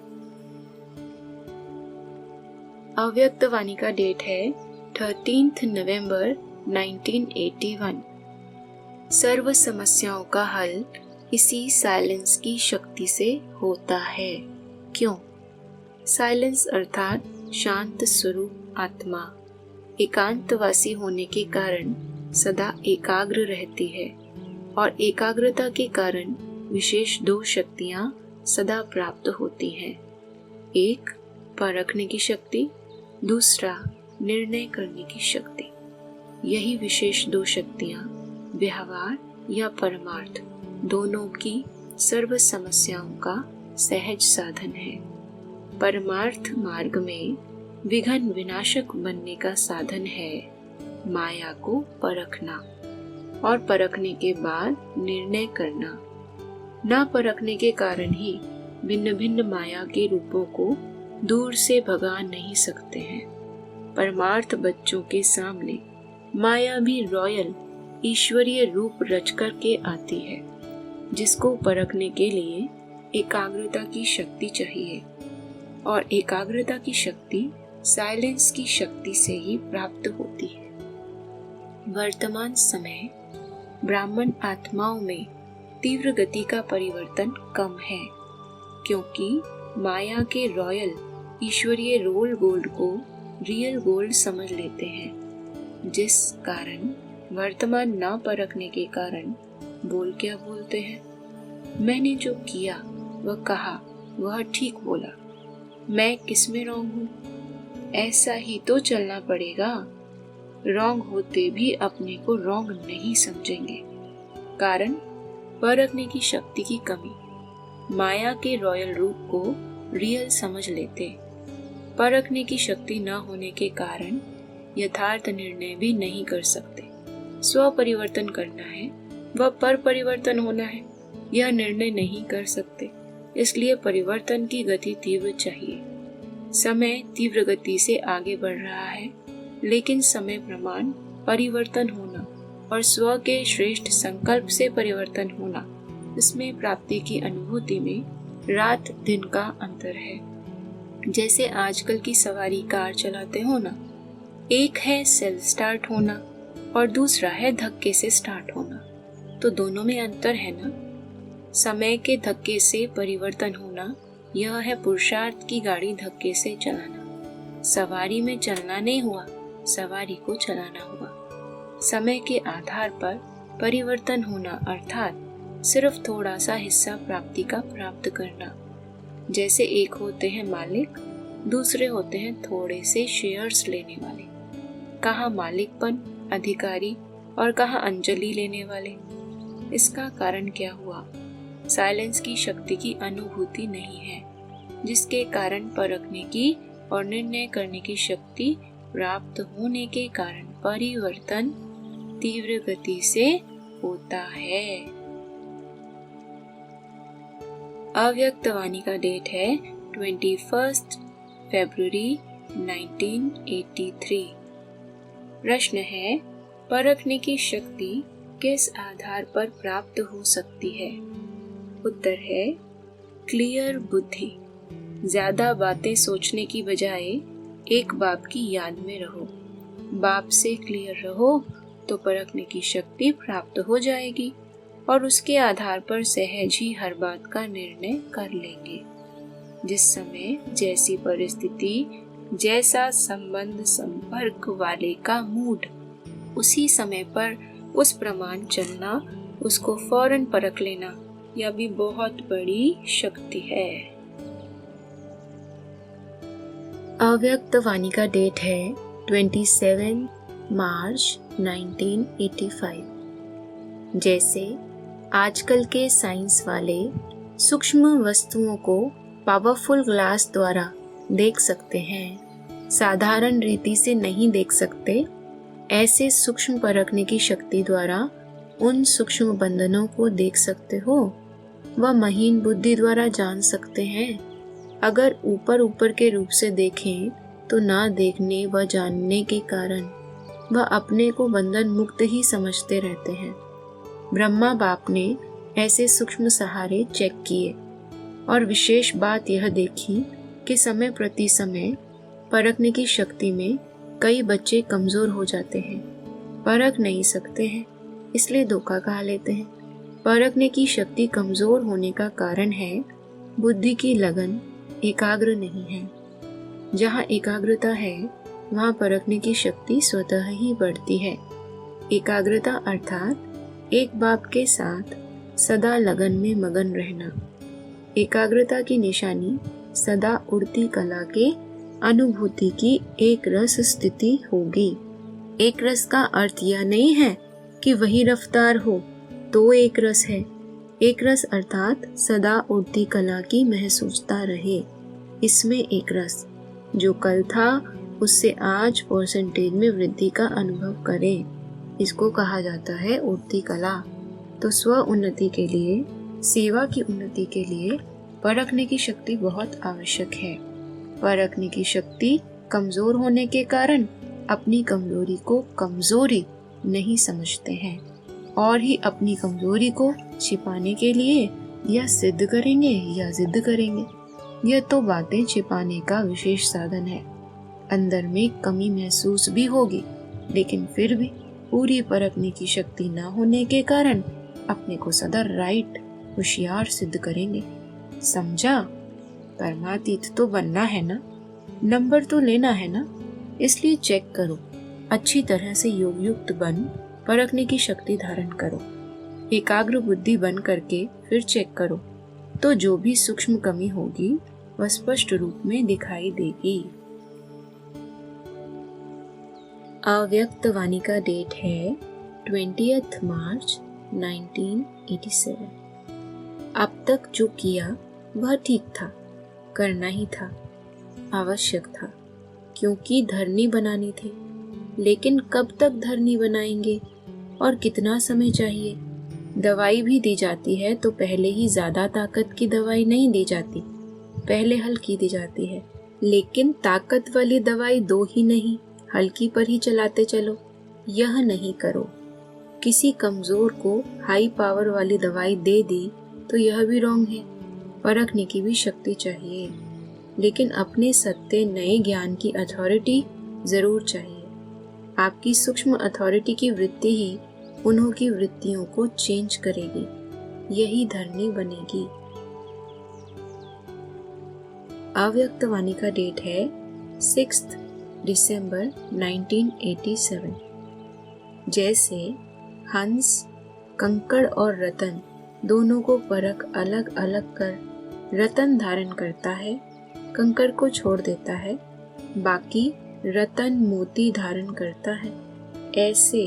अव्यक्त वाणी का डेट है 13 नवंबर 1981। सर्व समस्याओं का हल इसी साइलेंस की शक्ति से होता है। क्यों? साइलेंस अर्थात शांत स्वरूप आत्मा एकांतवासी होने के कारण सदा एकाग्र रहती है और एकाग्रता के कारण विशेष दो शक्तियां सदा प्राप्त होती हैं। एक परखने की शक्ति, दूसरा निर्णय करने की शक्ति। यही विशेष दो शक्तियां व्यवहार या परमार्थ दोनों की सर्व समस्याओं का सहज साधन है। परमार्थ मार्ग में विघ्न विनाशक बनने का साधन है माया को परखना और परखने के बाद निर्णय करना। ना परखने के कारण ही भिन्न भिन्न माया के रूपों को दूर से भगा नहीं सकते हैं। परमार्थ बच्चों के सामने माया भी रॉयल ईश्वरीय रूप रच कर के आती है, जिसको परखने के लिए एकाग्रता की शक्ति चाहिए और एकाग्रता की शक्ति साइलेंस की शक्ति से ही प्राप्त होती है। वर्तमान समय ब्राह्मण आत्माओं में तीव्र गति का परिवर्तन कम है, क्योंकि माया के रॉयल ईश्वरीय रोल गोल्ड को रियल गोल्ड समझ लेते हैं, जिस कारण वर्तमान ना परखने के कारण बोल क्या बोलते हैं, मैंने जो किया वह कहा वह ठीक बोला, मैं किस में रॉन्ग हूँ, ऐसा ही तो चलना पड़ेगा। रॉन्ग होते भी अपने को रॉन्ग नहीं समझेंगे। कारण परखने की शक्ति की कमी। माया के रॉयल रूप को रियल समझ लेते। परखने की शक्ति न होने के कारण यथार्थ निर्णय भी नहीं कर सकते। स्व परिवर्तन करना है व पर परिवर्तन होना है, यह निर्णय नहीं कर सकते। इसलिए परिवर्तन की गति तीव्र चाहिए। समय तीव्र गति से आगे बढ़ रहा है, लेकिन समय प्रमाण परिवर्तन होना और स्व के श्रेष्ठ संकल्प से परिवर्तन होना, इसमें प्राप्ति की अनुभूति में रात दिन का अंतर है। जैसे आजकल की सवारी कार चलाते हो ना, एक है सेल्फ स्टार्ट होना और दूसरा है धक्के से स्टार्ट होना, तो दोनों में अंतर है ना। समय के धक्के से परिवर्तन होना, यह है पुरुषार्थ की गाड़ी धक्के से चलाना। सवारी में चलना नहीं हुआ, सवारी को चलाना हुआ। समय के आधार पर परिवर्तन होना अर्थात सिर्फ थोड़ा सा हिस्सा प्राप्ति का प्राप्त करना। जैसे एक होते हैं मालिक, दूसरे होते हैं थोड़े से शेयर्स लेने वाले। कहाँ मालिकपन, अधिकारी और कहाँ अंजलि लेने वाले। इसका कारण क्या हुआ? साइलेंस की शक्ति की अनुभूति नहीं है, जिसके कारण परखने की और निर्णय करने की शक्ति प्राप्त होने के कारण परिवर्तन तीव्र गति से होता है। अव्यक्त वाणी का डेट है 21 फरवरी 1983। प्रश्न है, परखने की शक्ति किस आधार पर प्राप्त हो सकती है? उत्तर है क्लियर बुद्धि। ज्यादा बातें सोचने की बजाय एक बाप की याद में रहो। बाप से क्लियर रहो तो परखने की शक्ति प्राप्त हो जाएगी और उसके आधार पर सहज ही हर बात का निर्णय कर लेंगे। जिस समय जैसी परिस्थिति, जैसा संबंध, संपर्क वाले का मूड, उसी समय पर उस प्रमाण चलना, उसको फौरन परख लेना, यह भी बहुत बड़ी शक्ति है। अव्यक्त वाणी का डेट है 27 मार्च 1985। जैसे आजकल के साइंस वाले सूक्ष्म वस्तुओं को पावरफुल ग्लास द्वारा देख सकते हैं, साधारण रीति से नहीं देख सकते, ऐसे सूक्ष्म परखने की शक्ति द्वारा उन सूक्ष्म बंधनों को देख सकते हो व महीन बुद्धि द्वारा जान सकते हैं। अगर ऊपर ऊपर के रूप से देखें तो ना देखने व जानने के कारण वह अपने को बंधन मुक्त ही समझते रहते हैं। ब्रह्मा बाप ने ऐसे सूक्ष्म सहारे चेक किए और विशेष बात यह देखी कि समय प्रति समय परखने की शक्ति में कई बच्चे कमजोर हो जाते हैं, परख नहीं सकते हैं, इसलिए धोखा खा लेते हैं। परखने की शक्ति कमजोर होने का कारण है बुद्धि की लगन एकाग्र नहीं है। जहाँ एकाग्रता है वहाँ परखने की शक्ति स्वतः ही बढ़ती है। एकाग्रता अर्थात एक बाप के साथ सदा लगन में मगन रहना। एकाग्रता की निशानी सदा उड़ती कला के अनुभूति की एक रस स्थिति होगी। एक रस का अर्थ यह नहीं है कि वही रफ्तार हो तो एक रस है। एक रस अर्थात सदा उड़ती कला की महसूसता रहे। इसमें एक रस जो कल था उससे आज परसेंटेज में वृद्धि का अनुभव करे, इसको कहा जाता है उड़ती कला। तो स्व उन्नति के लिए, सेवा की उन्नति के लिए परखने की शक्ति बहुत आवश्यक है। परखने की शक्ति कमजोर होने के कारण अपनी कमजोरी को कमजोरी नहीं समझते हैं और ही अपनी कमजोरी को छिपाने के लिए या सिद्ध करेंगे या जिद करेंगे। यह तो बातें छिपाने का विशेष साधन है। अंदर में कमी महसूस भी होगी, लेकिन फिर भी पूरी परखने की शक्ति न होने के कारण अपने को सदा राइट, होशियार सिद्ध करेंगे। समझा? परमातीत तो बनना है ना, नंबर तो लेना है ना, इसलिए चेक करो, अच्छी तरह से योग युक्त बन परखने की शक्ति धारण करो। एकाग्र बुद्धि बन करके फिर चेक करो, तो जो भी सूक्ष्म कमी होगी वह स्पष्ट रूप में दिखाई देगी। अव्यक्त वाणी का डेट है 20 मार्च 1987। अब तक जो किया वह ठीक था, करना ही था, आवश्यक था, क्योंकि धरनी बनानी थी। लेकिन कब तक धरनी बनाएंगे और कितना समय चाहिए? दवाई भी दी जाती है तो पहले ही ज्यादा ताकत की दवाई नहीं दी जाती, पहले हल्की दी जाती है। लेकिन ताकत वाली दवाई दो ही नहीं, हल्की पर ही चलाते चलो। यह नहीं करो। किसी कमजोर को हाई पावर वाली दवाई दे दी तो यह भी रॉन्ग है। परखने की भी शक्ति चाहिए, लेकिन अपने सत्य नए ज्ञान की अथॉरिटी जरूर चाहिए। आपकी सूक्ष्म अथॉरिटी की वृत्ति ही उन्हों की वृत्तियों को चेंज करेगी, यही धरनी बनेगी। अव्यक्त वाणी का डेट है 6 दिसंबर 1987। जैसे हंस, कंकड़ और रतन दोनों को परख अलग अलग कर रतन धारण करता है, कंकड़ को छोड़ देता है, बाकी रतन मोती धारण करता है। ऐसे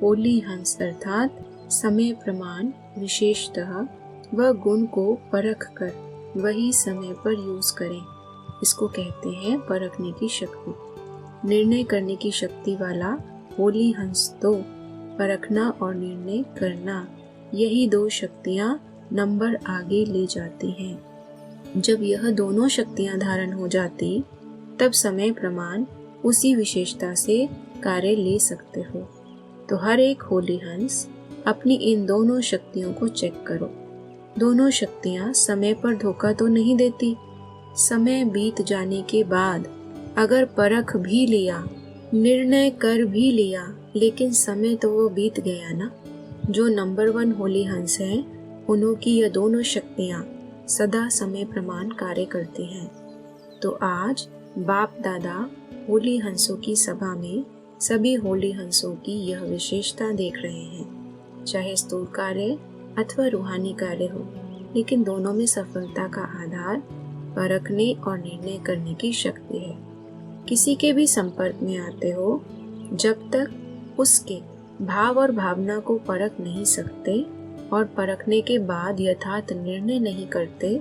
होली हंस अर्थात समय प्रमाण विशेषतः वह गुण को परख कर वही समय पर यूज करें। इसको कहते हैं परखने की शक्ति। निर्णय करने की शक्ति वाला होली हंस तो परखना और निर्णय करना, यही दो शक्तियां नंबर आगे ले जाती हैं। जब यह दोनों शक्तियां धारण हो जाती तब समय प्रमाण उसी विशेषता से कार्य ले सकते हो। तो हर एक होली हंस अपनी इन दोनों शक्तियों को चेक करो। दोनों शक्तियां समय पर धोखा तो नहीं देती। समय बीत जाने के बाद अगर परख भी लिया, निर्णय कर भी लिया, लेकिन समय तो वो बीत गया ना। जो नंबर 1 होली हंस है, उन्हों की यह दोनों शक्तियां सदा समय प्रमाण कार्य करती हैं। तो आज बाप दादा होली हंसों की सभा में सभी होली हंसों की यह विशेषता देख रहे हैं। चाहे स्थूल कार्य अथवा रूहानी कार्य हो, लेकिन दोनों में सफलता का आधार परखने और निर्णय करने की शक्ति है। किसी के भी संपर्क में आते हो, जब तक उसके भाव और भावना को परख नहीं सकते और परखने के बाद यथार्थ निर्णय नहीं करते,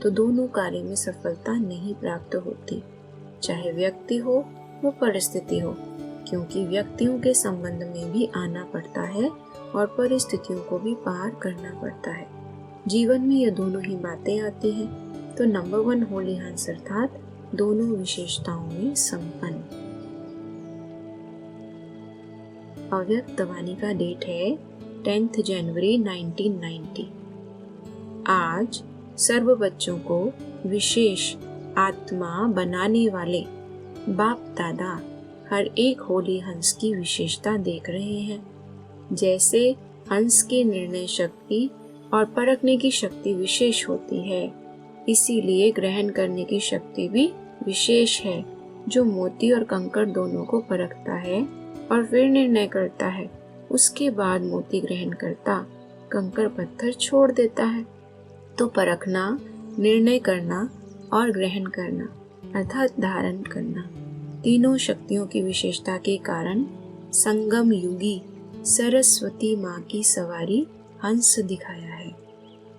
तो दोनों कार्य में सफलता नहीं प्राप्त होती। चाहे व्यक्ति हो वो परिस्थिति हो, क्योंकि व्यक्तियों के संबंध में भी आना पड़ता है और परिस्थितियों को भी पार करना पड़ता है। जीवन में ये दोनों ही बातें आती हैं। तो नंबर 1 होली हंस अर्थात दोनों विशेषताओं में संपन्न। अव्यक्त वाणी का डेट है 10 जनवरी 1990। आज सर्व बच्चों को विशेष आत्मा बनाने वाले बाप दादा हर एक होली हंस की विशेषता देख रहे हैं। जैसे हंस के निर्णय शक्ति और परखने की शक्ति विशेष होती है, इसीलिए ग्रहण करने की शक्ति भी विशेष है। जो मोती और कंकड़ दोनों को परखता है और फिर निर्णय करता है, उसके बाद मोती ग्रहण करता, कंकड़ पत्थर छोड़ देता है। तो परखना, निर्णय करना और ग्रहण करना अर्थात धारण करना, तीनों शक्तियों की विशेषता के कारण संगम युगी सरस्वती माँ की सवारी हंस दिखाया है।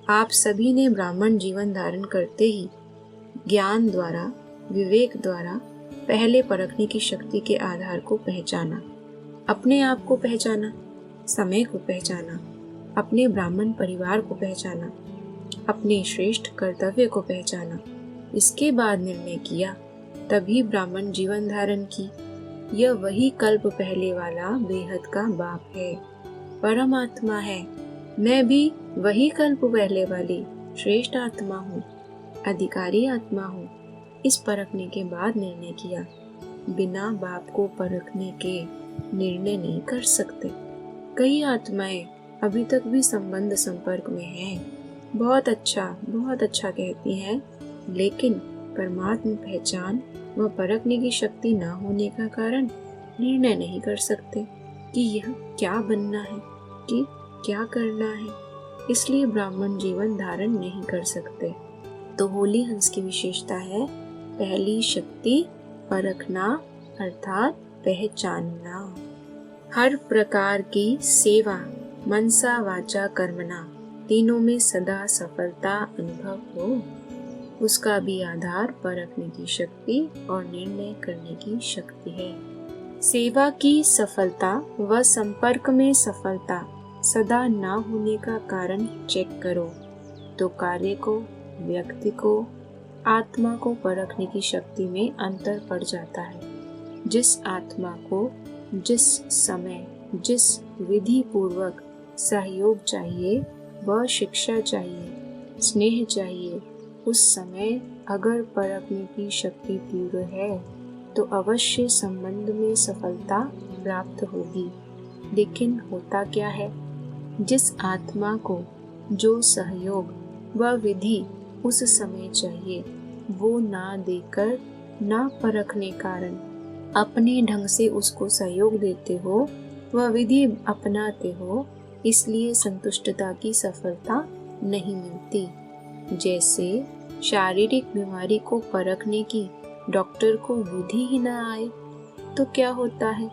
आप सभी ने ब्राह्मण जीवन धारण करते ही ज्ञान द्वारा, विवेक द्वारा पहले परखने की शक्ति के आधार को पहचाना, अपने आप को पहचाना, समय को पहचाना, अपने ब्राह्मण परिवार को पहचाना, अपने श्रेष्ठ कर्तव्य को पहचाना। इसके बाद निर्णय किया, तभी ब्राह्मण जीवन धारण की। यह वही कल्प पहले वाला बेहद का बाप है, परमात्मा है। मैं भी वही कल्प पहले वाली श्रेष्ठ आत्मा हूँ, अधिकारी आत्मा हूँ। इस परखने के बाद निर्णय किया। बिना बाप को परखने के निर्णय नहीं कर सकते। कई आत्माएं अभी तक भी संबंध संपर्क में हैं, बहुत अच्छा कहती हैं, लेकिन परमात्मा पहचान व परखने की शक्ति न होने का कारण निर्णय नहीं कर सकते कि यह क्या बनना है, कि क्या करना है। इसलिए ब्राह्मण जीवन धारण नहीं कर सकते। तो होली हंस की विशेषता है पहली शक्ति परखना अर्थात पहचानना। हर प्रकार की सेवा मनसा वाचा कर्मणा, तीनों में सदा सफलता अनुभव हो, उसका भी आधार परखने की शक्ति और निर्णय करने की शक्ति है। सेवा की सफलता व संपर्क में सफलता सदा ना होने का कारण चेक करो तो कार्य को, व्यक्ति को, आत्मा को परखने की शक्ति में अंतर पड़ जाता है। जिस आत्मा को जिस समय जिस विधि पूर्वक सहयोग चाहिए व शिक्षा चाहिए, स्नेह चाहिए, उस समय अगर परखने की शक्ति तीव्र है तो अवश्य संबंध में सफलता प्राप्त होगी। लेकिन होता क्या है, जिस आत्मा को जो सहयोग व विधि उस समय चाहिए वो ना देकर, ना परखने कारण अपने ढंग से उसको सहयोग देते हो व विधि अपनाते हो, इसलिए संतुष्टता की सफलता नहीं मिलती। जैसे शारीरिक बीमारी को परखने की डॉक्टर को विधि ही न आए तो क्या होता है,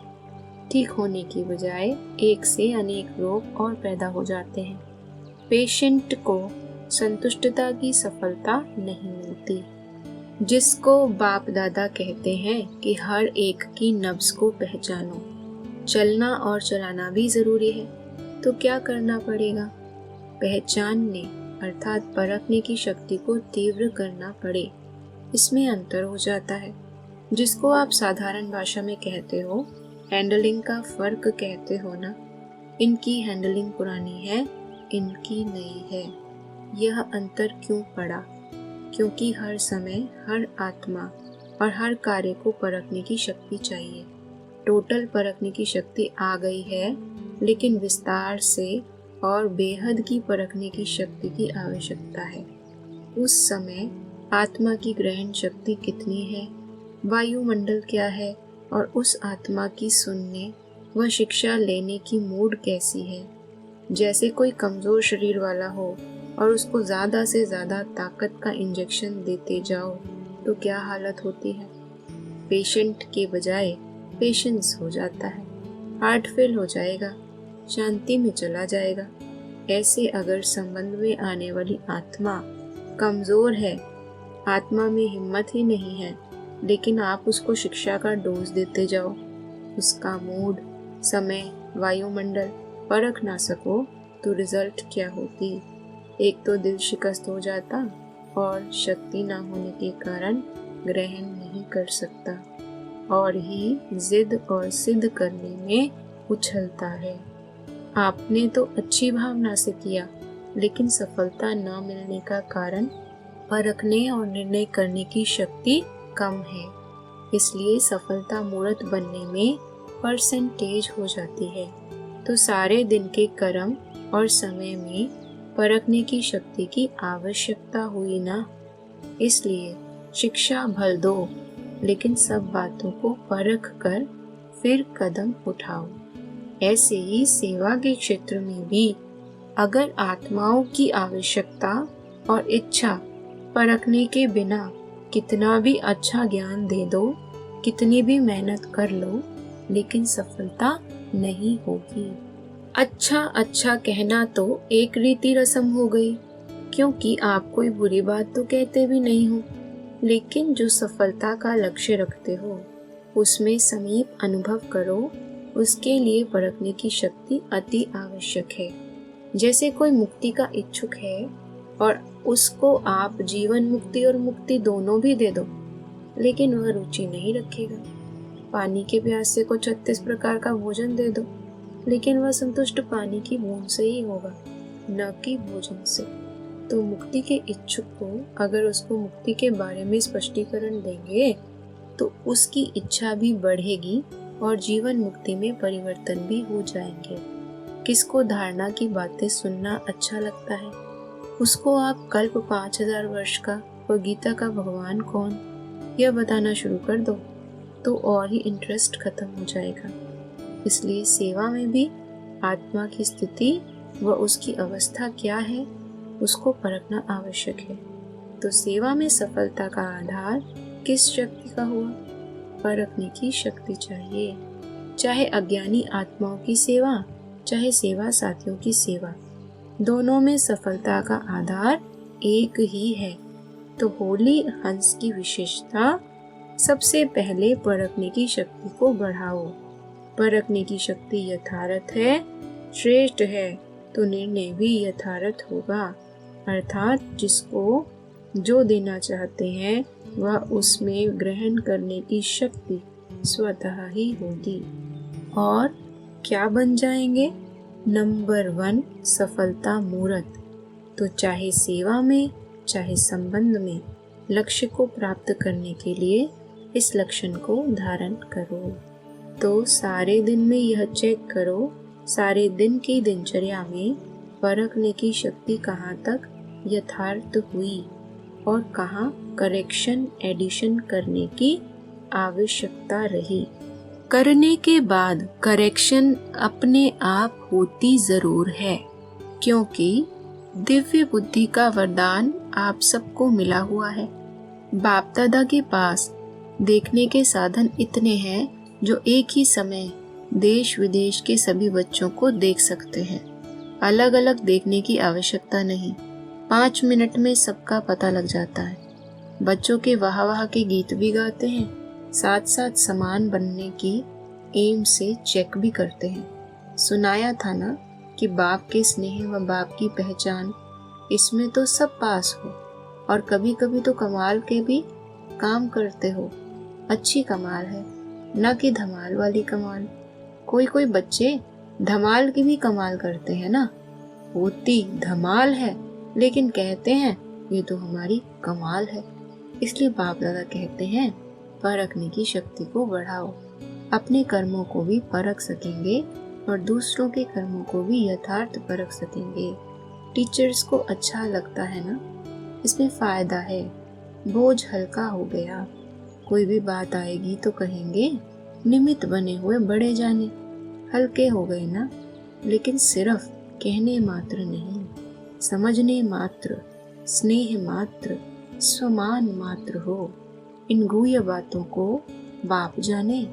ठीक होने की बजाय एक से अनेक रोग और पैदा हो जाते हैं। पेशेंट को संतुष्टता की सफलता नहीं मिलती। जिसको बाप दादा कहते हैं कि हर एक की नब्ज को पहचानो, चलना और चलाना भी जरूरी है, तो क्या करना पड़ेगा, पहचानने अर्थात परखने की शक्ति को तीव्र करना पड़े। इसमें अंतर हो जाता है। जिसको आप साधारण भाषा में कहते हो हैंडलिंग का फर्क कहते हो ना, इनकी हैंडलिंग पुरानी है, इनकी नई है। यह अंतर क्यों पड़ा, क्योंकि हर समय हर आत्मा और हर कार्य को परखने की शक्ति चाहिए। टोटल परखने की शक्ति आ गई है, लेकिन विस्तार से और बेहद की परखने की शक्ति की आवश्यकता है। उस समय आत्मा की ग्रहण शक्ति कितनी है, वायुमंडल क्या है और उस आत्मा की सुनने व शिक्षा लेने की मूड कैसी है। जैसे कोई कमजोर शरीर वाला हो और उसको ज्यादा से ज्यादा ताकत का इंजेक्शन देते जाओ तो क्या हालत होती है, पेशेंट के बजाय पेशेंस हो जाता है, हार्ट फेल हो जाएगा, शांति में चला जाएगा। ऐसे अगर संबंध में आने वाली आत्मा कमजोर है, आत्मा में हिम्मत ही नहीं है, लेकिन आप उसको शिक्षा का डोज देते जाओ, उसका मूड, समय, वायुमंडल परख ना सको तो रिजल्ट क्या होती, एक तो दिल शिकस्त हो जाता और शक्ति ना होने के कारण ग्रहण नहीं कर सकता और ही जिद और सिद्ध करने में उछलता है। आपने तो अच्छी भावना से किया, लेकिन सफलता न मिलने का कारण परखने और निर्णय करने की शक्ति कम है, इसलिए सफलता मूर्त बनने में परसेंटेज हो जाती है। तो सारे दिन के कर्म और समय में परखने की शक्ति की आवश्यकता हुई ना, इसलिए शिक्षा भल दो, लेकिन सब बातों को परख कर फिर कदम उठाओ। ऐसे ही सेवा के क्षेत्र में भी अगर आत्माओं की आवश्यकता और इच्छा परखने के बिना कितना भी अच्छा ज्ञान दे दो, कितनी भी मेहनत कर लो, लेकिन सफलता नहीं होगी। अच्छा अच्छा कहना तो एक रीति रस्म हो गई, क्योंकि आप कोई बुरी बात तो कहते भी नहीं हो, लेकिन जो सफलता का लक्ष्य रखते हो उसमें समीप अनुभव करो, उसके लिए परखने की शक्ति अति आवश्यक है। जैसे कोई मुक्ति का इच्छुक है और उसको आप जीवन मुक्ति और मुक्ति दोनों भी दे दो, लेकिन वह रुचि नहीं रखेगा। पानी के प्यासे को 36 प्रकार का भोजन दे दो, लेकिन वह संतुष्ट पानी की बूंद से ही होगा, न कि भोजन से। तो मुक्ति के इच्छुक को अगर उसको मुक्ति के बारे में स्पष्टीकरण देंगे तो उसकी इच्छा भी बढ़ेगी और जीवन मुक्ति में परिवर्तन भी हो जाएंगे। किसको धारणा की बातें सुनना अच्छा लगता है, उसको आप कल्प 5000 वर्ष का व गीता का भगवान कौन यह बताना शुरू कर दो तो और ही इंटरेस्ट खत्म हो जाएगा। इसलिए सेवा में भी आत्मा की स्थिति व उसकी अवस्था क्या है उसको परखना आवश्यक है। तो सेवा में सफलता का आधार किस शक्ति का हुआ, परखने की शक्ति चाहिए। चाहे अज्ञानी आत्माओं की सेवा, चाहे सेवा साथियों की सेवा, दोनों में सफलता का आधार एक ही है। तो होली हंस की विशेषता, सबसे पहले परखने की शक्ति को बढ़ाओ। परखने की शक्ति यथार्थ है, श्रेष्ठ है, तो निर्णय भी यथार्थ होगा। अर्थात जिसको जो देना चाहते हैं वह उसमें ग्रहण करने की शक्ति स्वतः ही होगी। और क्या बन जाएंगे? नंबर 1 सफलता मूर्त। तो चाहे सेवा में, चाहे संबंध में, लक्ष्य को प्राप्त करने के लिए इस लक्षण को धारण करो। तो सारे दिन में यह चेक करो, सारे दिन की दिनचर्या में परखने की शक्ति कहाँ तक यथार्थ हुई और कहाँ करेक्शन एडिशन करने की आवश्यकता रही। करने के बाद करेक्शन अपने आप होती जरूर है, क्योंकि दिव्य बुद्धि का वरदान आप सबको मिला हुआ है। बाप दादा के पास देखने के साधन इतने हैं जो एक ही समय देश विदेश के सभी बच्चों को देख सकते हैं। अलग अलग देखने की आवश्यकता नहीं, 5 मिनट में सबका पता लग जाता है। बच्चों के वाह वाह के गीत भी गाते हैं, साथ साथ समान बनने की एम से चेक भी करते हैं। सुनाया था ना कि बाप के स्नेह व बाप की पहचान, इसमें तो सब पास हो। और कभी कभी तो कमाल के भी काम करते हो। अच्छी कमाल है, न कि धमाल वाली कमाल। कोई कोई बच्चे धमाल की भी कमाल करते हैं ना, होती धमाल है लेकिन कहते हैं ये तो हमारी कमाल है। इसलिए बाप दादा कहते हैं परखने की शक्ति को बढ़ाओ। अपने कर्मों को भी परख सकेंगे और दूसरों के कर्मों को भी यथार्थ परख सकेंगे। टीचर्स को अच्छा लगता है ना, इसमें फायदा है, बोझ हल्का हो गया। कोई भी बात आएगी तो कहेंगे निमित्त बने हुए बड़े जाने, हल्के हो गए ना। लेकिन सिर्फ कहने मात्र नहीं, समझने मात्र, स्नेह मात्र, स्वमान मात्र हो। इन गुह्य बातों को बाप जाने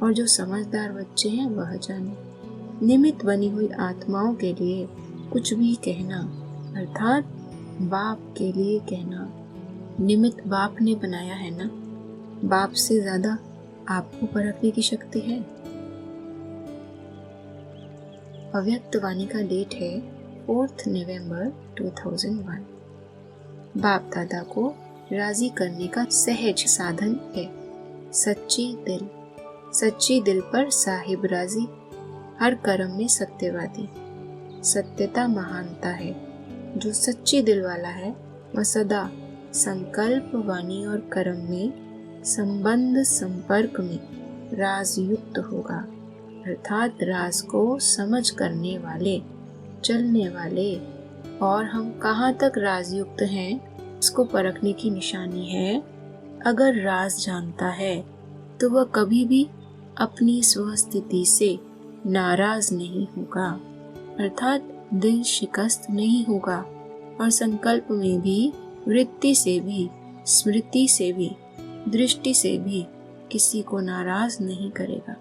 और जो समझदार बच्चे हैं वह जाने। निमित्त बनी हुई आत्माओं के लिए कुछ भी कहना, अर्थात बाप के लिए कहना। निमित्त बाप ने बनाया है ना, बाप से ज्यादा आपको परखने की शक्ति है। अव्यक्त वाणी का डेट है 4 नवंबर 2001। बाप दादा को राजी करने का सहज साधन है सच्ची दिल। सच्ची दिल पर साहिब राजी, हर कर्म में सत्यवादी। सत्यता महानता है। जो सच्ची दिल वाला है वह सदा संकल्प, वाणी और कर्म में, संबंध संपर्क में राज युक्त होगा। अर्थात राज को समझ करने वाले, चलने वाले। और हम कहाँ तक राजयुक्त हैं उसको परखने की निशानी है, अगर राज जानता है तो वह कभी भी अपनी स्वस्थिति से नाराज नहीं होगा, अर्थात दिल शिकस्त नहीं होगा। और संकल्प में भी, वृत्ति से भी, स्मृति से भी, दृष्टि से भी किसी को नाराज नहीं करेगा,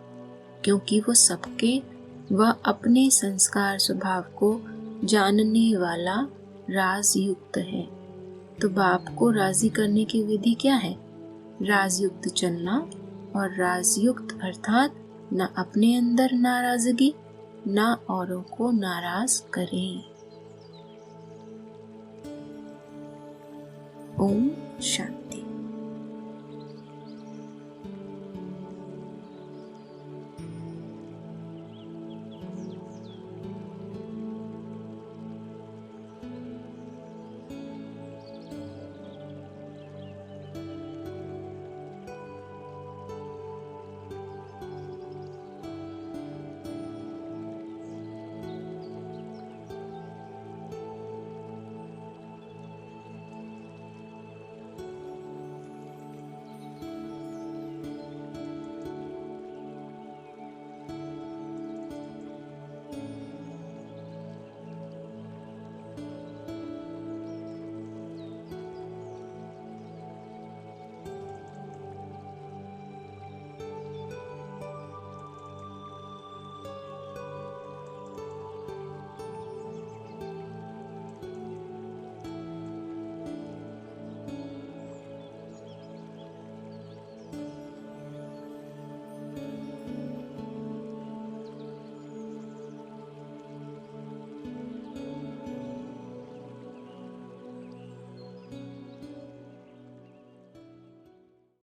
क्योंकि वो सबके व अपने संस्कार स्वभाव को जानने वाला राजयुक्त है। तो बाप को राजी करने की विधि क्या है? राजयुक्त चलना, और राजयुक्त अर्थात न अपने अंदर नाराजगी, न औरों को नाराज करें। ओम शांति।